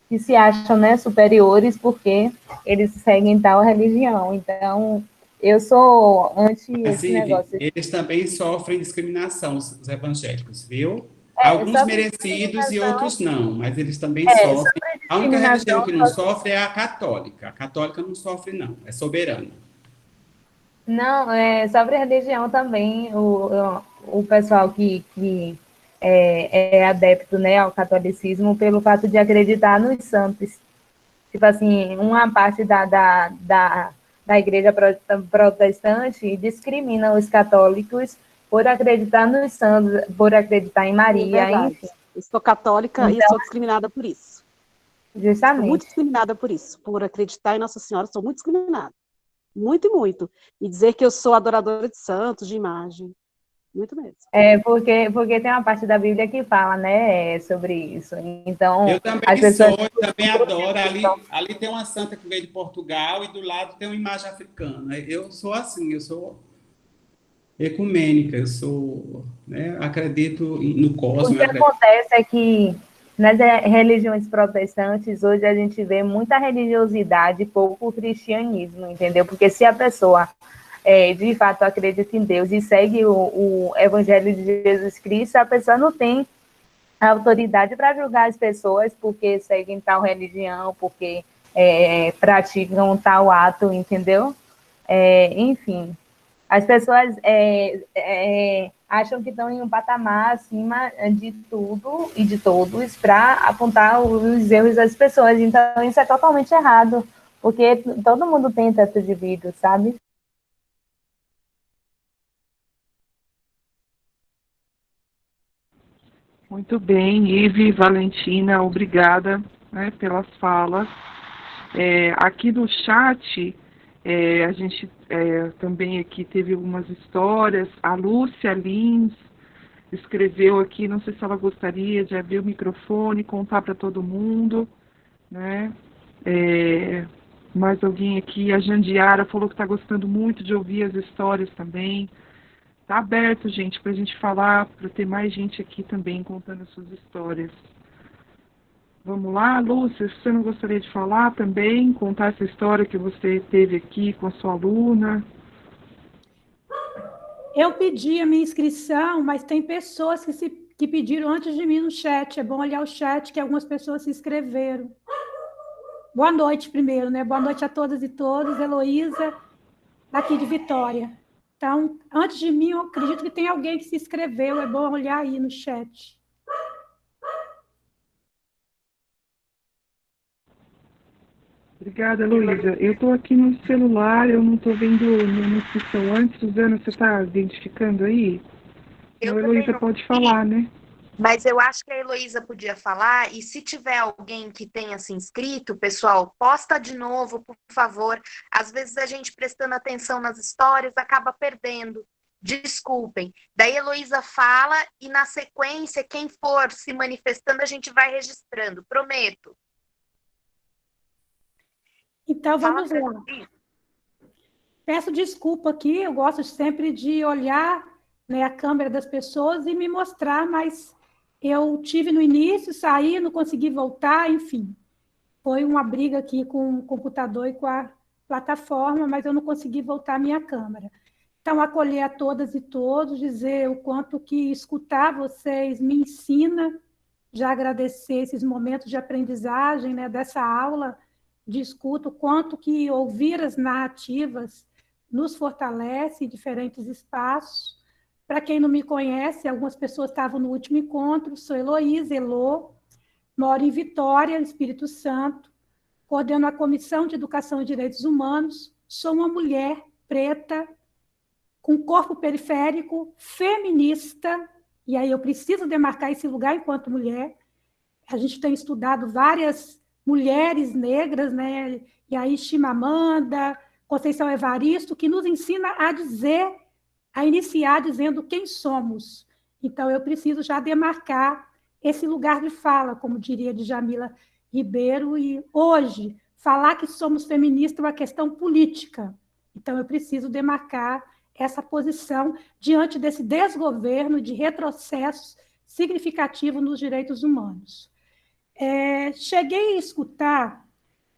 que se acham, né, superiores porque eles seguem tal religião. Então, eu sou anti esse Inclusive, negócio. eles também sofrem discriminação, os evangélicos, viu? É, Alguns sobre merecidos e discriminação, outros não, mas eles também sofrem. sobre A única religião discriminação, que não sofre é a católica. A católica não sofre, não, é soberana. não, sobre religião também, o pessoal que é adepto, né, ao catolicismo pelo fato de acreditar nos santos. Tipo assim, uma parte da igreja protestante discrimina os católicos por acreditar nos santos, por acreditar em É Maria, verdade. enfim. Eu sou católica e Então, sou discriminada por isso. Sou muito justamente. discriminada por isso. Por acreditar em Nossa Senhora, sou muito discriminada. Muito e muito. E dizer que eu sou adoradora de santos, de imagem. Muito mesmo. Porque tem uma parte da Bíblia que fala, né, sobre isso. Então, Eu também as pessoas... sou, eu também adoro. Ali tem uma santa que veio de Portugal e do lado tem uma imagem africana. Eu sou assim, eu sou ecumênica, eu sou, né, acredito no O cosmos, que eu acredito. acontece é que nas religiões protestantes, hoje a gente vê muita religiosidade e pouco cristianismo, entendeu? Porque se a pessoa de fato acredita em Deus e segue o Evangelho de Jesus Cristo, a pessoa não tem autoridade para julgar as pessoas porque seguem tal religião, porque praticam tal ato, entendeu? Enfim, as pessoas acham que estão em um patamar acima de tudo e de todos para apontar os erros das pessoas. Então, isso é totalmente errado, porque todo mundo tem teto de vidro, sabe? Muito bem, Ive, Valentina, obrigada, né, pelas falas. Aqui no chat, a gente também aqui teve algumas histórias. A Lúcia Lins escreveu aqui, não sei se ela gostaria de abrir o microfone e contar para todo mundo, né? Mais alguém aqui, a Jandiara falou que está gostando muito de ouvir as histórias também. Está aberto, gente, para a gente falar, para ter mais gente aqui também contando as suas histórias. Vamos lá, Lúcia, você não gostaria de falar também, contar essa história que você teve aqui com a sua aluna? Eu pedi a minha inscrição, mas tem pessoas que pediram antes de mim no chat. É bom olhar o chat, que algumas pessoas se inscreveram. Boa noite primeiro, né? Boa noite a todas e todos. Heloísa, daqui de Vitória. Então, antes de mim, eu acredito que tem alguém que se inscreveu. É bom olhar aí no chat. Obrigada, Heloísa. Eu estou aqui no celular, eu não estou vendo nenhuma inscrição antes. Suzana, você está identificando aí? Então, a Heloísa pode falar, né? Mas eu acho que a Heloísa podia falar, e se tiver alguém que tenha se inscrito, pessoal, posta de novo, por favor. Às vezes a gente prestando atenção nas histórias acaba perdendo. Desculpem. Daí a Heloísa fala e na sequência, quem for se manifestando, a gente vai registrando. Prometo. Então, vamos lá. Peço desculpa aqui, eu gosto sempre de olhar, né, a câmera das pessoas e me mostrar, mas eu tive no início, saí, não consegui voltar, enfim. Foi uma briga aqui com o computador e com a plataforma, mas eu não consegui voltar a minha câmera. Então, acolher a todas e todos, dizer o quanto que escutar vocês me ensina, já agradecer esses momentos de aprendizagem, né, dessa aula de escuta, o quanto que ouvir as narrativas nos fortalece em diferentes espaços. Para quem não me conhece, algumas pessoas estavam no último encontro, sou Heloísa, Elô, moro em Vitória, Espírito Santo, coordeno a Comissão de Educação e Direitos Humanos, sou uma mulher preta, com corpo periférico, feminista, e aí eu preciso demarcar esse lugar enquanto mulher. A gente tem estudado várias mulheres negras, né? E aí Chimamanda, Conceição Evaristo, que nos ensina a dizer, a iniciar dizendo quem somos. Então, eu preciso já demarcar esse lugar de fala, como diria Djamila Ribeiro, e hoje, falar que somos feministas é uma questão política. Então, eu preciso demarcar essa posição diante desse desgoverno, de retrocessos significativos nos direitos humanos. Cheguei a escutar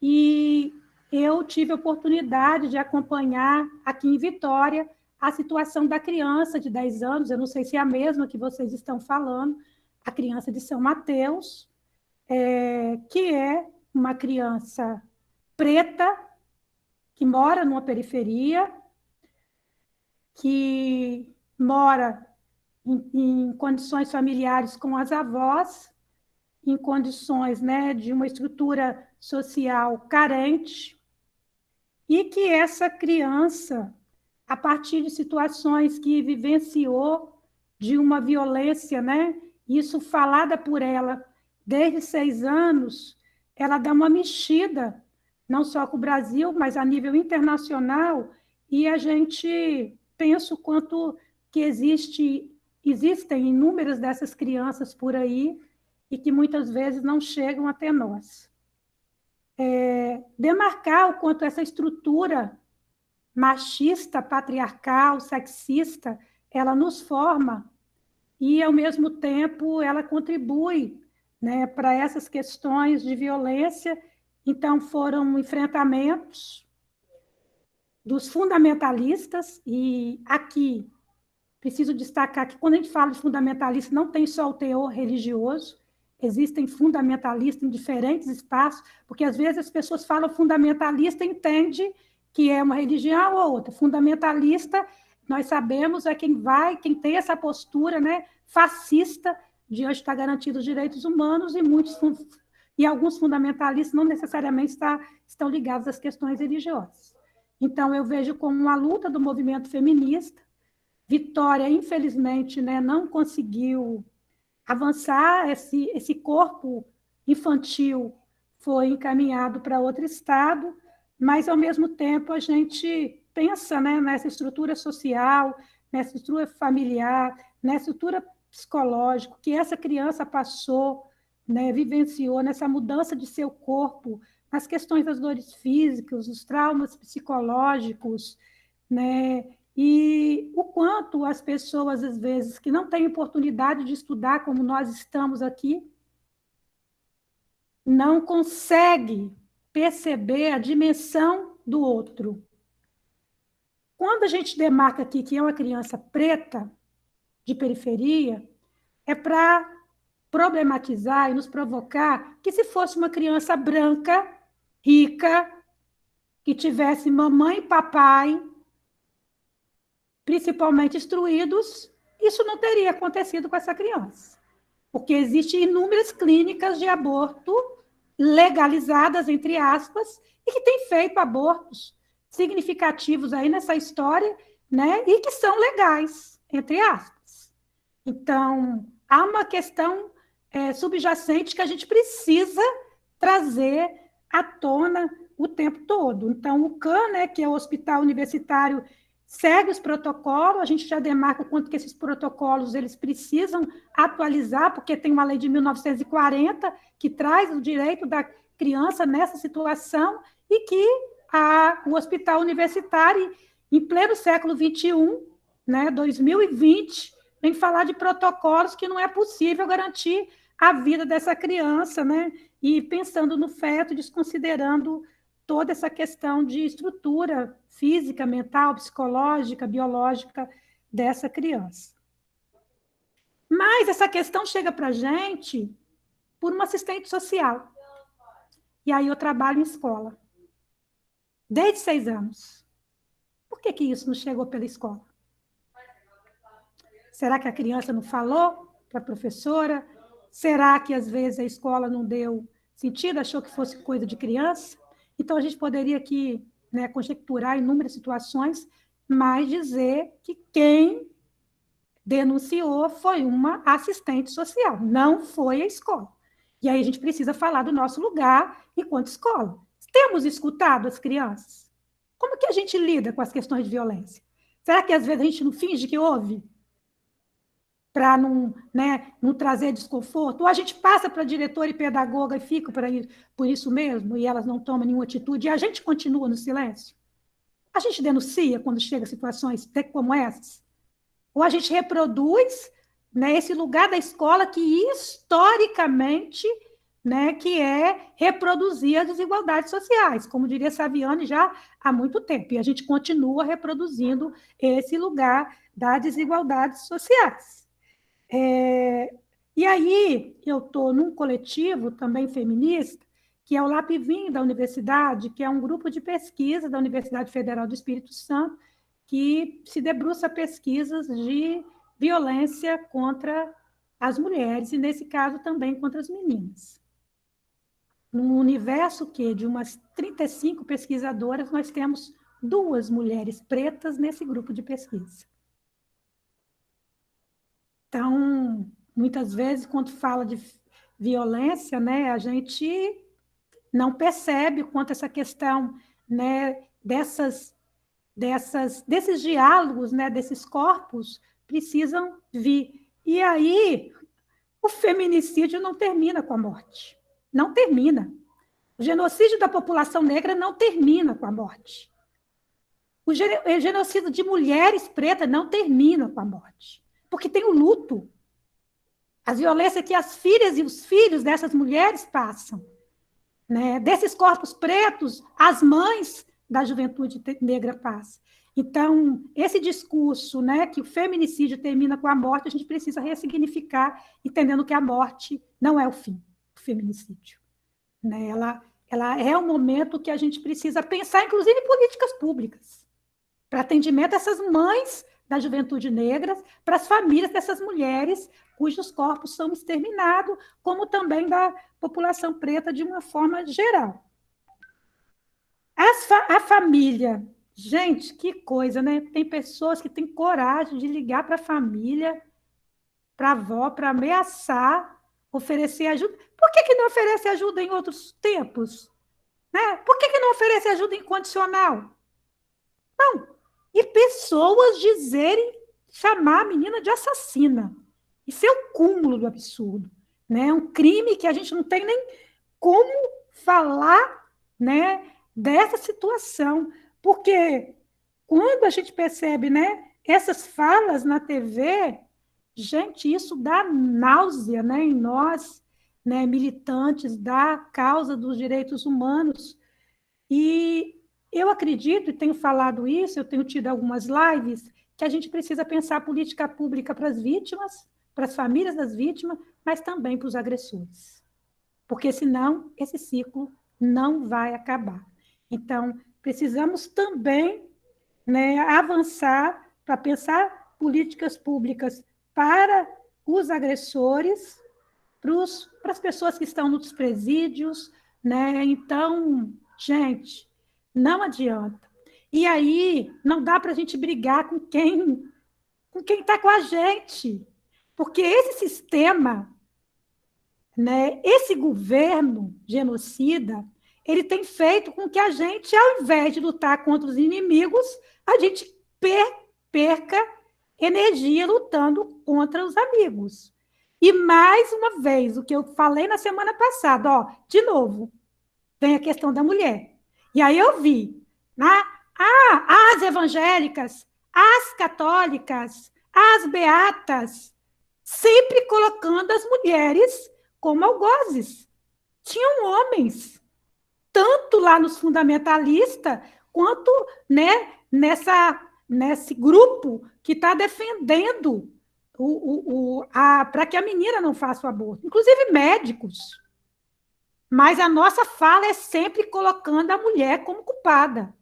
e eu tive a oportunidade de acompanhar aqui em Vitória a situação da criança de 10 anos, eu não sei se é a mesma que vocês estão falando, a criança de São Mateus, que é uma criança preta, que mora numa periferia, que mora em condições familiares com as avós, em condições, né, de uma estrutura social carente, e que essa criança, a partir de situações que vivenciou de uma violência, né, isso falada por ela desde 6 anos, ela dá uma mexida, não só com o Brasil, mas a nível internacional, e a gente pensa o quanto que existem inúmeras dessas crianças por aí, e que muitas vezes não chegam até nós. Demarcar o quanto essa estrutura machista, patriarcal, sexista, ela nos forma e, ao mesmo tempo, ela contribui, né, para essas questões de violência. Então, foram enfrentamentos dos fundamentalistas, e aqui preciso destacar que, quando a gente fala de fundamentalista, não tem só o teor religioso, existem fundamentalistas em diferentes espaços, porque às vezes as pessoas falam fundamentalista e entendem que é uma religião ou outra. Fundamentalista, nós sabemos, é quem tem essa postura, né, fascista, de hoje está garantido os direitos humanos, e alguns fundamentalistas não necessariamente estão ligados às questões religiosas. Então, eu vejo como uma luta do movimento feminista. Vitória, infelizmente, né, não conseguiu avançar, esse corpo infantil foi encaminhado para outro estado, mas, ao mesmo tempo, a gente pensa, né, nessa estrutura social, nessa estrutura familiar, nessa estrutura psicológica que essa criança passou, né, vivenciou nessa mudança de seu corpo, nas questões das dores físicas, os traumas psicológicos, né, e o quanto as pessoas, às vezes, que não têm oportunidade de estudar, como nós estamos aqui, não conseguem perceber a dimensão do outro. Quando a gente demarca aqui que é uma criança preta, de periferia, é para problematizar e nos provocar que, se fosse uma criança branca, rica, que tivesse mamãe e papai, principalmente instruídos, isso não teria acontecido com essa criança. Porque existem inúmeras clínicas de aborto legalizadas, entre aspas, e que têm feito abortos significativos aí nessa história, né, e que são legais, entre aspas. Então, há uma questão subjacente que a gente precisa trazer à tona o tempo todo. Então, o CAN, né, que é o Hospital Universitário, segue os protocolos, a gente já demarca o quanto que esses protocolos eles precisam atualizar, porque tem uma lei de 1940 que traz o direito da criança nessa situação, e que o Hospital Universitário, em pleno século XXI, né, 2020, vem falar de protocolos que não é possível garantir a vida dessa criança, né, e pensando no feto, desconsiderando toda essa questão de estrutura física, mental, psicológica, biológica dessa criança. Mas essa questão chega para a gente por uma assistente social. E aí eu trabalho em escola. Desde 6 anos. Por que isso não chegou pela escola? Será que a criança não falou para a professora? Será que, às vezes, a escola não deu sentido, achou que fosse coisa de criança? Então, a gente poderia aqui, né, conjecturar inúmeras situações, mas dizer que quem denunciou foi uma assistente social, não foi a escola. E aí a gente precisa falar do nosso lugar enquanto escola. Temos escutado as crianças? Como que a gente lida com as questões de violência? Será que, às vezes, a gente não finge que ouve? Para não, né, não trazer desconforto? Ou a gente passa para a diretora e pedagoga e fica por isso mesmo, e elas não tomam nenhuma atitude, e a gente continua no silêncio? A gente denuncia quando chega a situações como essas? Ou a gente reproduz, né, esse lugar da escola que, historicamente, né, que é reproduzir as desigualdades sociais, como diria Saviani já há muito tempo, e a gente continua reproduzindo esse lugar das desigualdades sociais. E aí, eu estou num coletivo também feminista, que é o Lapivim da Universidade, que é um grupo de pesquisa da Universidade Federal do Espírito Santo, que se debruça pesquisas de violência contra as mulheres, e, nesse caso, também contra as meninas. Num universo de umas 35 pesquisadoras, nós temos 2 mulheres pretas nesse grupo de pesquisa. Então, muitas vezes, quando fala de violência, né, a gente não percebe o quanto essa questão, né, desses diálogos, né, desses corpos, precisam vir. E aí, o feminicídio não termina com a morte. Não termina. O genocídio da população negra não termina com a morte. O genocídio de mulheres pretas não termina com a morte. Porque tem o luto. As violências que as filhas e os filhos dessas mulheres passam. Né? Desses corpos pretos, as mães da juventude negra passam. Então, esse discurso, né, que o feminicídio termina com a morte, a gente precisa ressignificar, entendendo que a morte não é o fim do feminicídio. Né? Ela é um momento que a gente precisa pensar, inclusive, em políticas públicas, para atendimento a essas mães da juventude negra, para as famílias dessas mulheres cujos corpos são exterminados, como também da população preta de uma forma geral. A família, gente, que coisa, né? Tem pessoas que têm coragem de ligar para a família, para a avó, para ameaçar, oferecer ajuda. Por que não oferece ajuda em outros tempos? Né? Por que não oferece ajuda incondicional? Não. E pessoas chamar a menina de assassina. Isso é o cúmulo do absurdo. Né? É um crime que a gente não tem nem como falar, né, dessa situação. Porque quando a gente percebe, né, essas falas na TV, gente, isso dá náusea, né, em nós, né, militantes da causa dos direitos humanos. E eu acredito, e tenho falado isso, eu tenho tido algumas lives, que a gente precisa pensar política pública para as vítimas, para as famílias das vítimas, mas também para os agressores. Porque, senão, esse ciclo não vai acabar. Então, precisamos também, né, avançar para pensar políticas públicas para os agressores, para as pessoas que estão nos presídios, né? Então, gente, não adianta. E aí, não dá para a gente brigar com quem está com a gente, porque esse sistema, né, esse governo genocida, ele tem feito com que a gente, ao invés de lutar contra os inimigos, a gente perca energia lutando contra os amigos. E, mais uma vez, o que eu falei na semana passada, de novo, vem a questão da mulher. E aí eu vi, né, as evangélicas, as católicas, as beatas, sempre colocando as mulheres como algozes. Tinham homens, tanto lá nos fundamentalistas, quanto, né, nesse grupo que está defendendo para que a menina não faça o aborto, inclusive médicos. Mas a nossa fala é sempre colocando a mulher como culpada.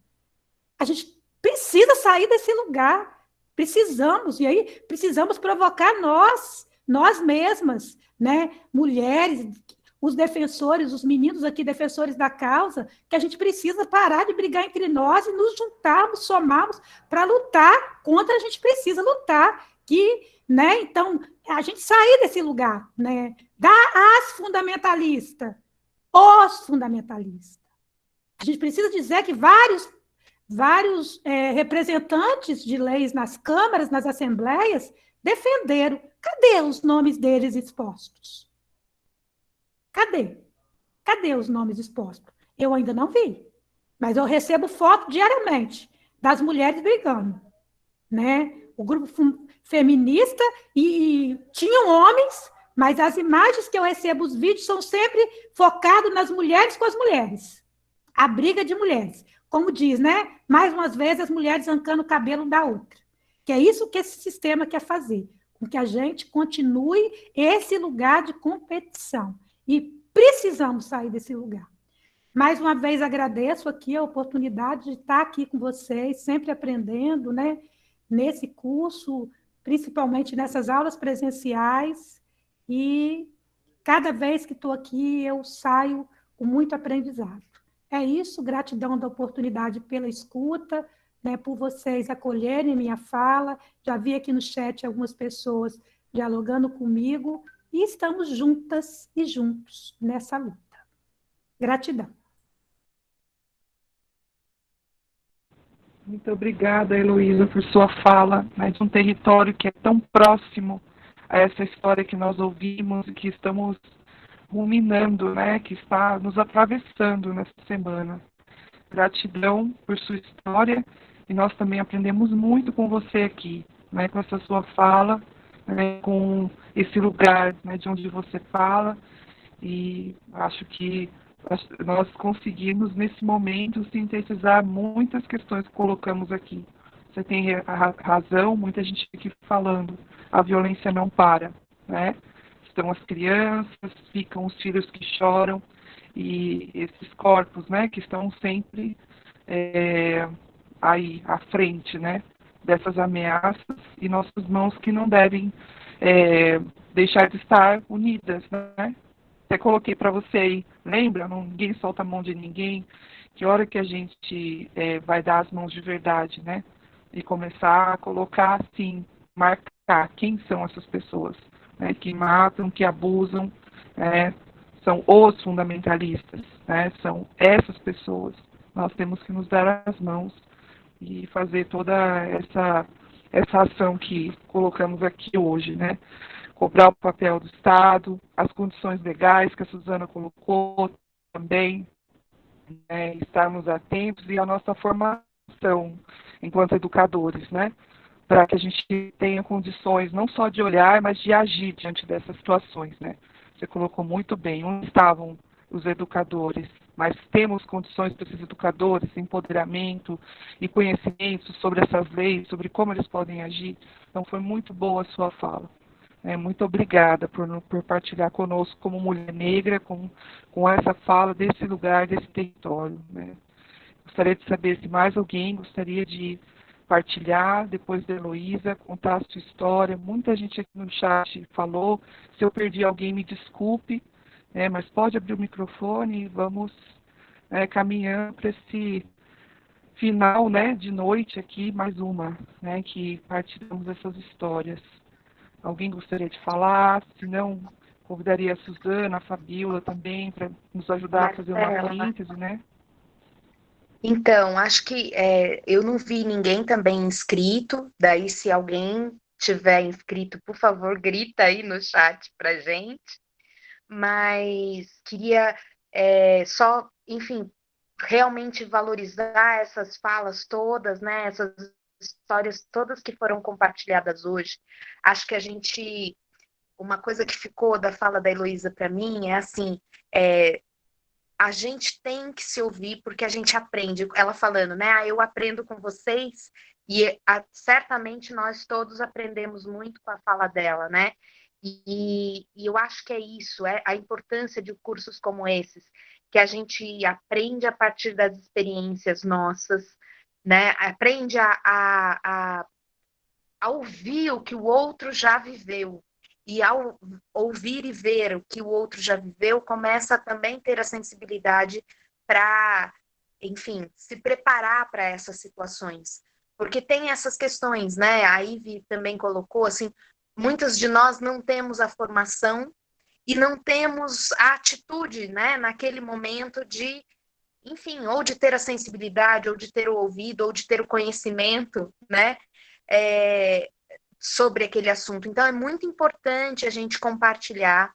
A gente precisa sair desse lugar, precisamos, e aí precisamos provocar nós, nós mesmas, né, mulheres, os defensores, os meninos aqui, defensores da causa, que a gente precisa parar de brigar entre nós e nos juntarmos, somarmos para lutar contra a gente precisa lutar. Né, então, a gente sair desse lugar, né, as fundamentalistas, os fundamentalistas. A gente precisa dizer que vários representantes de leis nas câmaras, nas assembleias, defenderam. Cadê os nomes deles expostos? Cadê? Cadê os nomes expostos? Eu ainda não vi, mas eu recebo foto diariamente das mulheres brigando, né? O grupo feminista e tinham homens, mas as imagens que eu recebo, os vídeos, são sempre focados nas mulheres com as mulheres. A briga de mulheres. Como diz, né? Mais uma vez, as mulheres arrancando o cabelo da outra. Que é isso que esse sistema quer fazer, com que a gente continue esse lugar de competição. E precisamos sair desse lugar. Mais uma vez, agradeço aqui a oportunidade de estar aqui com vocês, sempre aprendendo, né? Nesse curso, principalmente nessas aulas presenciais, e cada vez que estou aqui, eu saio com muito aprendizado. É isso, gratidão da oportunidade pela escuta, né, por vocês acolherem minha fala. Já vi aqui no chat algumas pessoas dialogando comigo, e estamos juntas e juntos nessa luta. Gratidão. Muito obrigada, Heloísa, por sua fala, né, de um território que é tão próximo a essa história que nós ouvimos e que estamos ruminando, né, que está nos atravessando nessa semana. Gratidão por sua história, e nós também aprendemos muito com você aqui, né, com essa sua fala, né, com esse lugar, né, de onde você fala, e acho que nós conseguimos, nesse momento, sintetizar muitas questões que colocamos aqui. Você tem razão, muita gente aqui falando, a violência não para, né? Estão as crianças, ficam os filhos que choram, e esses corpos, né, que estão sempre aí à frente, né, dessas ameaças, e nossas mãos que não devem deixar de estar unidas, né? Até coloquei para você aí, lembra? Ninguém solta a mão de ninguém. Que hora que a gente vai dar as mãos de verdade, né? E começar a colocar, assim, marcar quem são essas pessoas, né? Que matam, que abusam, são os fundamentalistas, né? São essas pessoas. Nós temos que nos dar as mãos e fazer toda essa ação que colocamos aqui hoje, né? Cobrar o papel do Estado, as condições legais que a Suzana colocou também, né, estarmos atentos, e a nossa formação enquanto educadores, né, para que a gente tenha condições não só de olhar, mas de agir diante dessas situações, né. Você colocou muito bem, onde estavam os educadores, mas temos condições para esses educadores, empoderamento e conhecimento sobre essas leis, sobre como eles podem agir. Então foi muito boa a sua fala. Muito obrigada por partilhar conosco como mulher negra, com essa fala desse lugar, desse território, né? Gostaria de saber se mais alguém gostaria de partilhar, depois da Heloísa, contar a sua história. Muita gente aqui no chat falou. Se eu perdi alguém, me desculpe, né? Mas pode abrir o microfone e vamos caminhando para esse final, né, de noite aqui, mais uma, né, que partilhamos essas histórias. Alguém gostaria de falar? Se não, convidaria a Suzana, a Fabíola também, para nos ajudar a fazer uma síntese, né? Então, acho que eu não vi ninguém também inscrito, daí se alguém tiver inscrito, por favor, grita aí no chat para gente. Mas queria só, enfim, realmente valorizar essas falas todas, né? Essas histórias todas que foram compartilhadas hoje. Acho que uma coisa que ficou da fala da Heloísa para mim é assim, a gente tem que se ouvir porque a gente aprende. Ela falando, né? Eu aprendo com vocês, e certamente nós todos aprendemos muito com a fala dela, né? E eu acho que é isso, a importância de cursos como esses, que a gente aprende a partir das experiências nossas, né? Aprende a ouvir o que o outro já viveu, e ao ouvir e ver o que o outro já viveu, começa a também ter a sensibilidade para, enfim, se preparar para essas situações. Porque tem essas questões, né? A Ivy também colocou, assim, muitos de nós não temos a formação e não temos a atitude, né, naquele momento de, enfim, ou de ter a sensibilidade, ou de ter o ouvido, ou de ter o conhecimento, né, sobre aquele assunto. Então, é muito importante a gente compartilhar,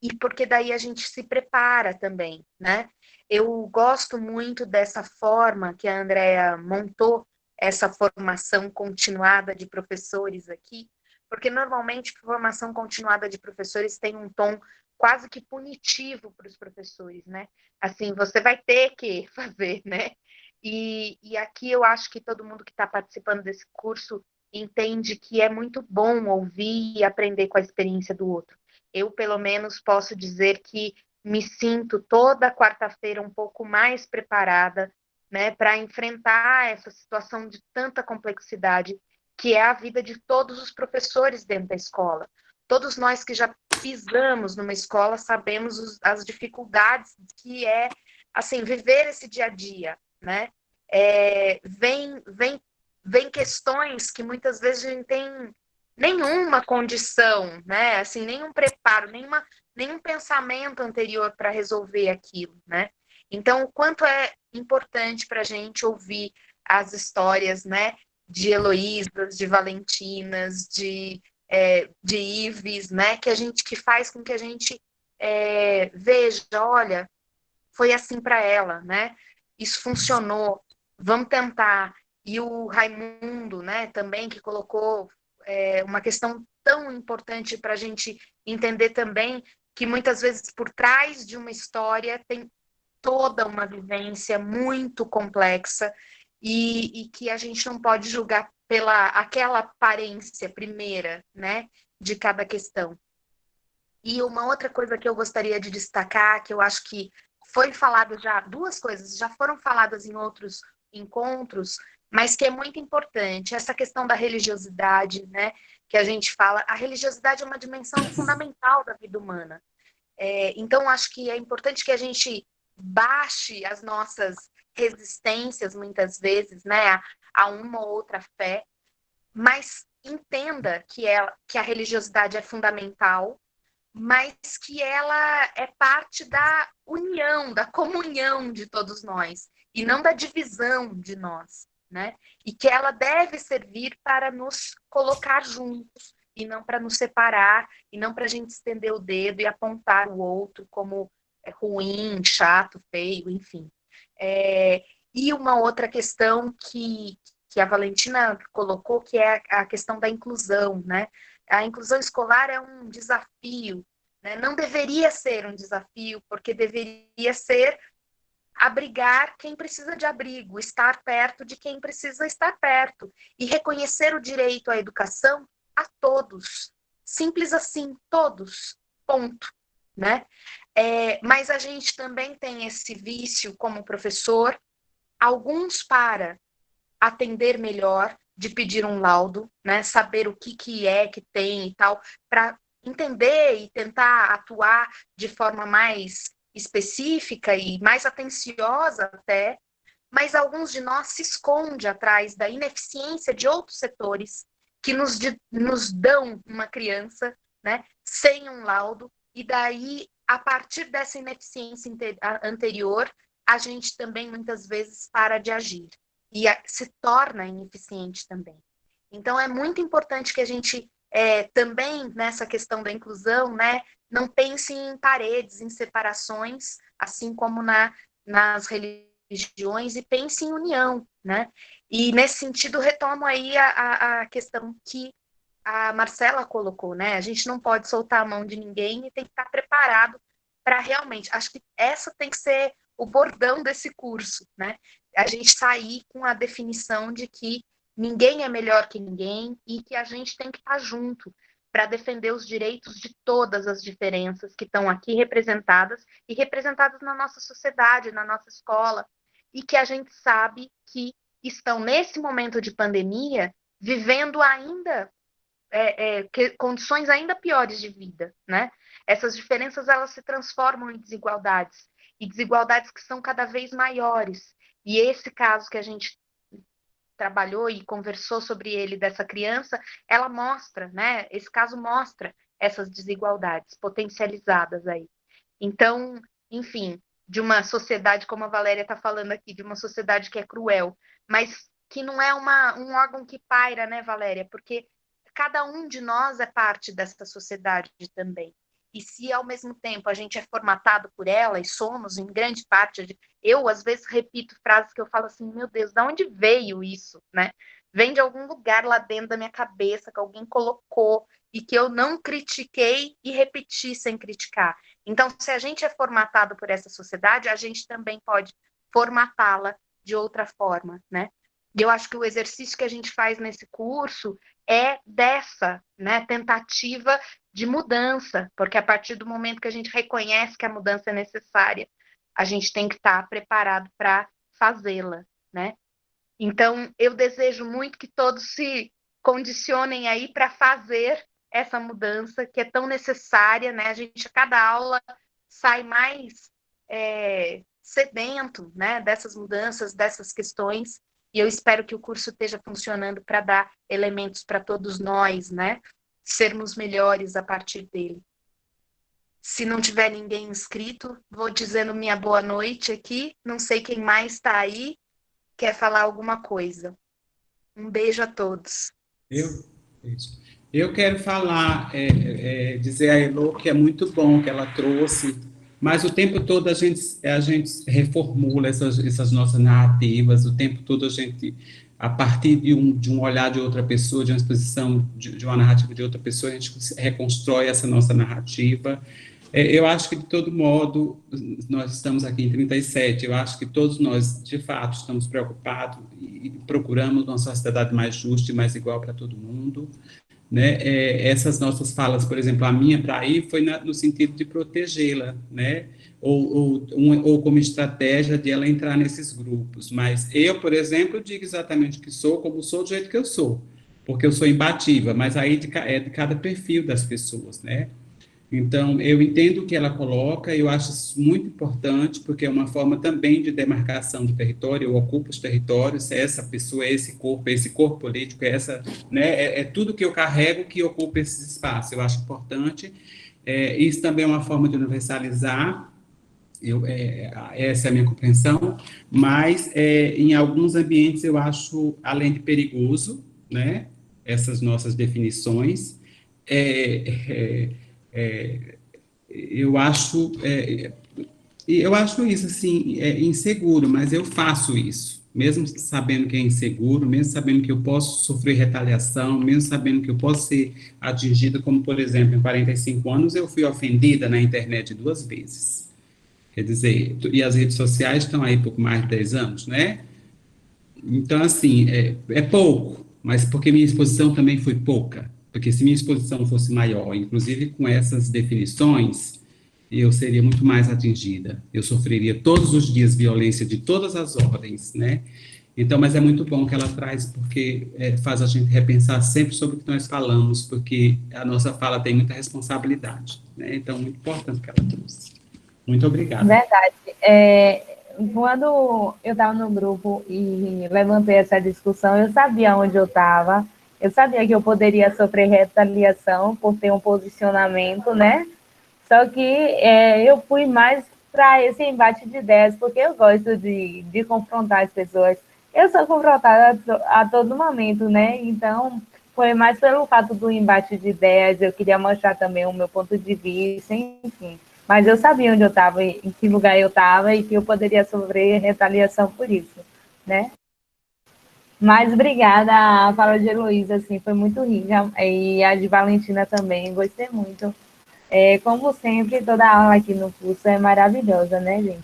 e porque daí a gente se prepara também, né? Eu gosto muito dessa forma que a Andrea montou, essa formação continuada de professores aqui, porque normalmente formação continuada de professores tem um tom quase que punitivo para os professores, né? Assim, você vai ter que fazer, né? E aqui eu acho que todo mundo que está participando desse curso entende que é muito bom ouvir e aprender com a experiência do outro. Eu, pelo menos, posso dizer que me sinto toda quarta-feira um pouco mais preparada, né, para enfrentar essa situação de tanta complexidade que é a vida de todos os professores dentro da escola. Todos nós que já pisamos numa escola sabemos as dificuldades que é, assim, viver esse dia a dia, né? Vem questões que muitas vezes a gente tem nenhuma condição, né? Assim, nenhum preparo, nenhum pensamento anterior para resolver aquilo, né? Então, o quanto é importante para a gente ouvir as histórias, né? De Heloísas, de Valentinas, de Ives, né? Que faz com que a gente veja, olha, foi assim para ela, né? Isso funcionou, vamos tentar. E o Raimundo, né, também, que colocou uma questão tão importante para a gente entender também que muitas vezes por trás de uma história tem toda uma vivência muito complexa e que a gente não pode julgar pela aquela aparência primeira, né, de cada questão. E uma outra coisa que eu gostaria de destacar, que eu acho que foi falado já, duas coisas já foram faladas em outros encontros, mas que é muito importante, essa questão da religiosidade, né, que a gente fala, a religiosidade é uma dimensão fundamental da vida humana. Então, acho que é importante que a gente baixe as nossas resistências, muitas vezes, né, a uma ou outra fé, mas entenda que a religiosidade é fundamental, mas que ela é parte da união, da comunhão de todos nós, e não da divisão de nós, né? E que ela deve servir para nos colocar juntos, e não para nos separar, e não para a gente estender o dedo e apontar o outro como ruim, chato, feio, enfim. E uma outra questão que a Valentina colocou, que é a questão da inclusão, né? A inclusão escolar é um desafio, né? Não deveria ser um desafio, porque deveria ser abrigar quem precisa de abrigo, estar perto de quem precisa estar perto, e reconhecer o direito à educação a todos. Simples assim, todos, ponto, né? Mas a gente também tem esse vício como professor, alguns para atender melhor, de pedir um laudo, né? Saber o que é que tem e tal, para entender e tentar atuar de forma mais específica e mais atenciosa até, mas alguns de nós se esconde atrás da ineficiência de outros setores que nos dão uma criança, né, sem um laudo, e daí, a partir dessa ineficiência anterior, a gente também muitas vezes para de agir e se torna ineficiente também. Então, é muito importante que a gente também, nessa questão da inclusão, né, não pense em paredes, em separações, assim como nas religiões, e pense em união, né? E, nesse sentido, retomo aí a questão que a Marcela colocou, né? A gente não pode soltar a mão de ninguém e tem que estar preparado para realmente... Acho que essa tem que ser o bordão desse curso, né? A gente sair com a definição de que ninguém é melhor que ninguém e que a gente tem que estar junto para defender os direitos de todas as diferenças que estão aqui representadas e representadas na nossa sociedade, na nossa escola, e que a gente sabe que estão, nesse momento de pandemia, vivendo ainda condições ainda piores de vida, né? Essas diferenças, elas se transformam em desigualdades, e desigualdades que são cada vez maiores. E esse caso que a gente trabalhou e conversou sobre ele, dessa criança, ela mostra, né? Esse caso mostra essas desigualdades potencializadas aí. Então, enfim, de uma sociedade, como a Valéria está falando aqui, de uma sociedade que é cruel, mas que não é um órgão que paira, né, Valéria? Porque cada um de nós é parte dessa sociedade também. E se, ao mesmo tempo, a gente é formatado por ela, e somos, em grande parte, eu, às vezes, repito frases que eu falo assim, meu Deus, de onde veio isso, né? Vem de algum lugar lá dentro da minha cabeça, que alguém colocou, e que eu não critiquei e repeti sem criticar. Então, se a gente é formatado por essa sociedade, a gente também pode formatá-la de outra forma, né? E eu acho que o exercício que a gente faz nesse curso é dessa, né, tentativa de mudança, porque a partir do momento que a gente reconhece que a mudança é necessária, a gente tem que estar preparado para fazê-la, né? Então, eu desejo muito que todos se condicionem aí para fazer essa mudança que é tão necessária, né? A gente, a cada aula, sai mais sedento, né, dessas mudanças, dessas questões, e eu espero que o curso esteja funcionando para dar elementos para todos nós, né, sermos melhores a partir dele. Se não tiver ninguém inscrito, vou dizendo minha boa noite aqui, não sei quem mais está aí, quer falar alguma coisa. Um beijo a todos. Eu quero falar, dizer a Elô que é muito bom que ela trouxe, mas o tempo todo a gente reformula essas nossas narrativas, o tempo todo a gente, a partir de um olhar de outra pessoa, de uma exposição de uma narrativa de outra pessoa, a gente reconstrói essa nossa narrativa. Eu acho que, de todo modo, nós estamos aqui em 37, eu acho que todos nós, de fato, estamos preocupados e procuramos uma sociedade mais justa e mais igual para todo mundo, né? Essas nossas falas, por exemplo, a minha para aí foi no sentido de protegê-la, né? Ou como estratégia de ela entrar nesses grupos. Mas eu, por exemplo, digo exatamente o que sou, como sou, do jeito que eu sou, porque eu sou imbatível, mas aí é de cada perfil das pessoas, né? Então, eu entendo o que ela coloca, eu acho isso muito importante, porque é uma forma também de demarcação do território, eu ocupo os territórios, essa pessoa, esse corpo político, né, tudo que eu carrego que ocupa esse espaço, eu acho importante. Isso também é uma forma de universalizar, essa é a minha compreensão, mas em alguns ambientes eu acho, além de perigoso, né, essas nossas definições, eu acho isso assim inseguro, mas eu faço isso, mesmo sabendo que é inseguro, mesmo sabendo que eu posso sofrer retaliação, mesmo sabendo que eu posso ser atingida, como por exemplo, em 45 anos eu fui ofendida na internet 2 vezes. Quer dizer, e as redes sociais estão aí por mais de 10 anos, né? Então, assim, é pouco, mas porque minha exposição também foi pouca. Porque se minha exposição fosse maior, inclusive com essas definições, eu seria muito mais atingida. Eu sofreria todos os dias violência de todas as ordens, né? Então, mas é muito bom que ela traz, porque faz a gente repensar sempre sobre o que nós falamos, porque a nossa fala tem muita responsabilidade, né? Então, muito importante que ela trouxe. Muito obrigado. Verdade. Quando eu estava no grupo e levantei essa discussão, eu sabia onde eu estava, eu sabia que eu poderia sofrer retaliação por ter um posicionamento, né? Só que eu fui mais para esse embate de ideias, porque eu gosto de confrontar as pessoas. Eu sou confrontada a todo momento, né? Então, foi mais pelo fato do embate de ideias, eu queria mostrar também o meu ponto de vista, enfim. Mas eu sabia onde eu estava, em que lugar eu estava e que eu poderia sofrer retaliação por isso, né? Mas obrigada, a fala de Heloísa, assim, foi muito rica, e a de Valentina também, gostei muito. Como sempre, toda a aula aqui no curso é maravilhosa, né, gente?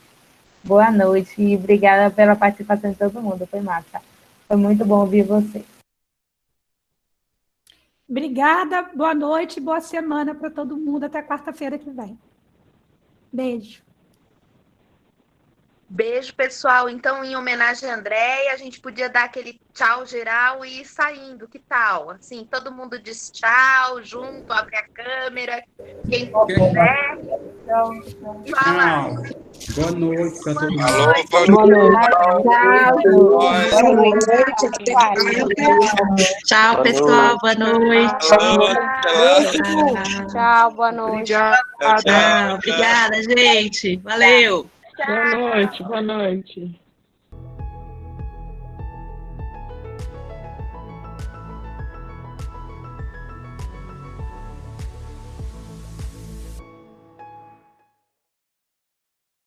Boa noite e obrigada pela participação de todo mundo, foi massa. Foi muito bom ouvir vocês. Obrigada, boa noite, boa semana para todo mundo, até quarta-feira que vem. Beijo. Beijo, pessoal. Então, em homenagem à Andréia, a gente podia dar aquele tchau geral e ir saindo. Que tal? Assim, todo mundo diz tchau, junto, abre a câmera. Quem puder. Fala. Boa noite para todo mundo. Alô, Boa noite. Tchau, pessoal. Boa noite. Tchau, boa noite. Tchau. Obrigada, gente. Valeu. Boa noite, boa noite.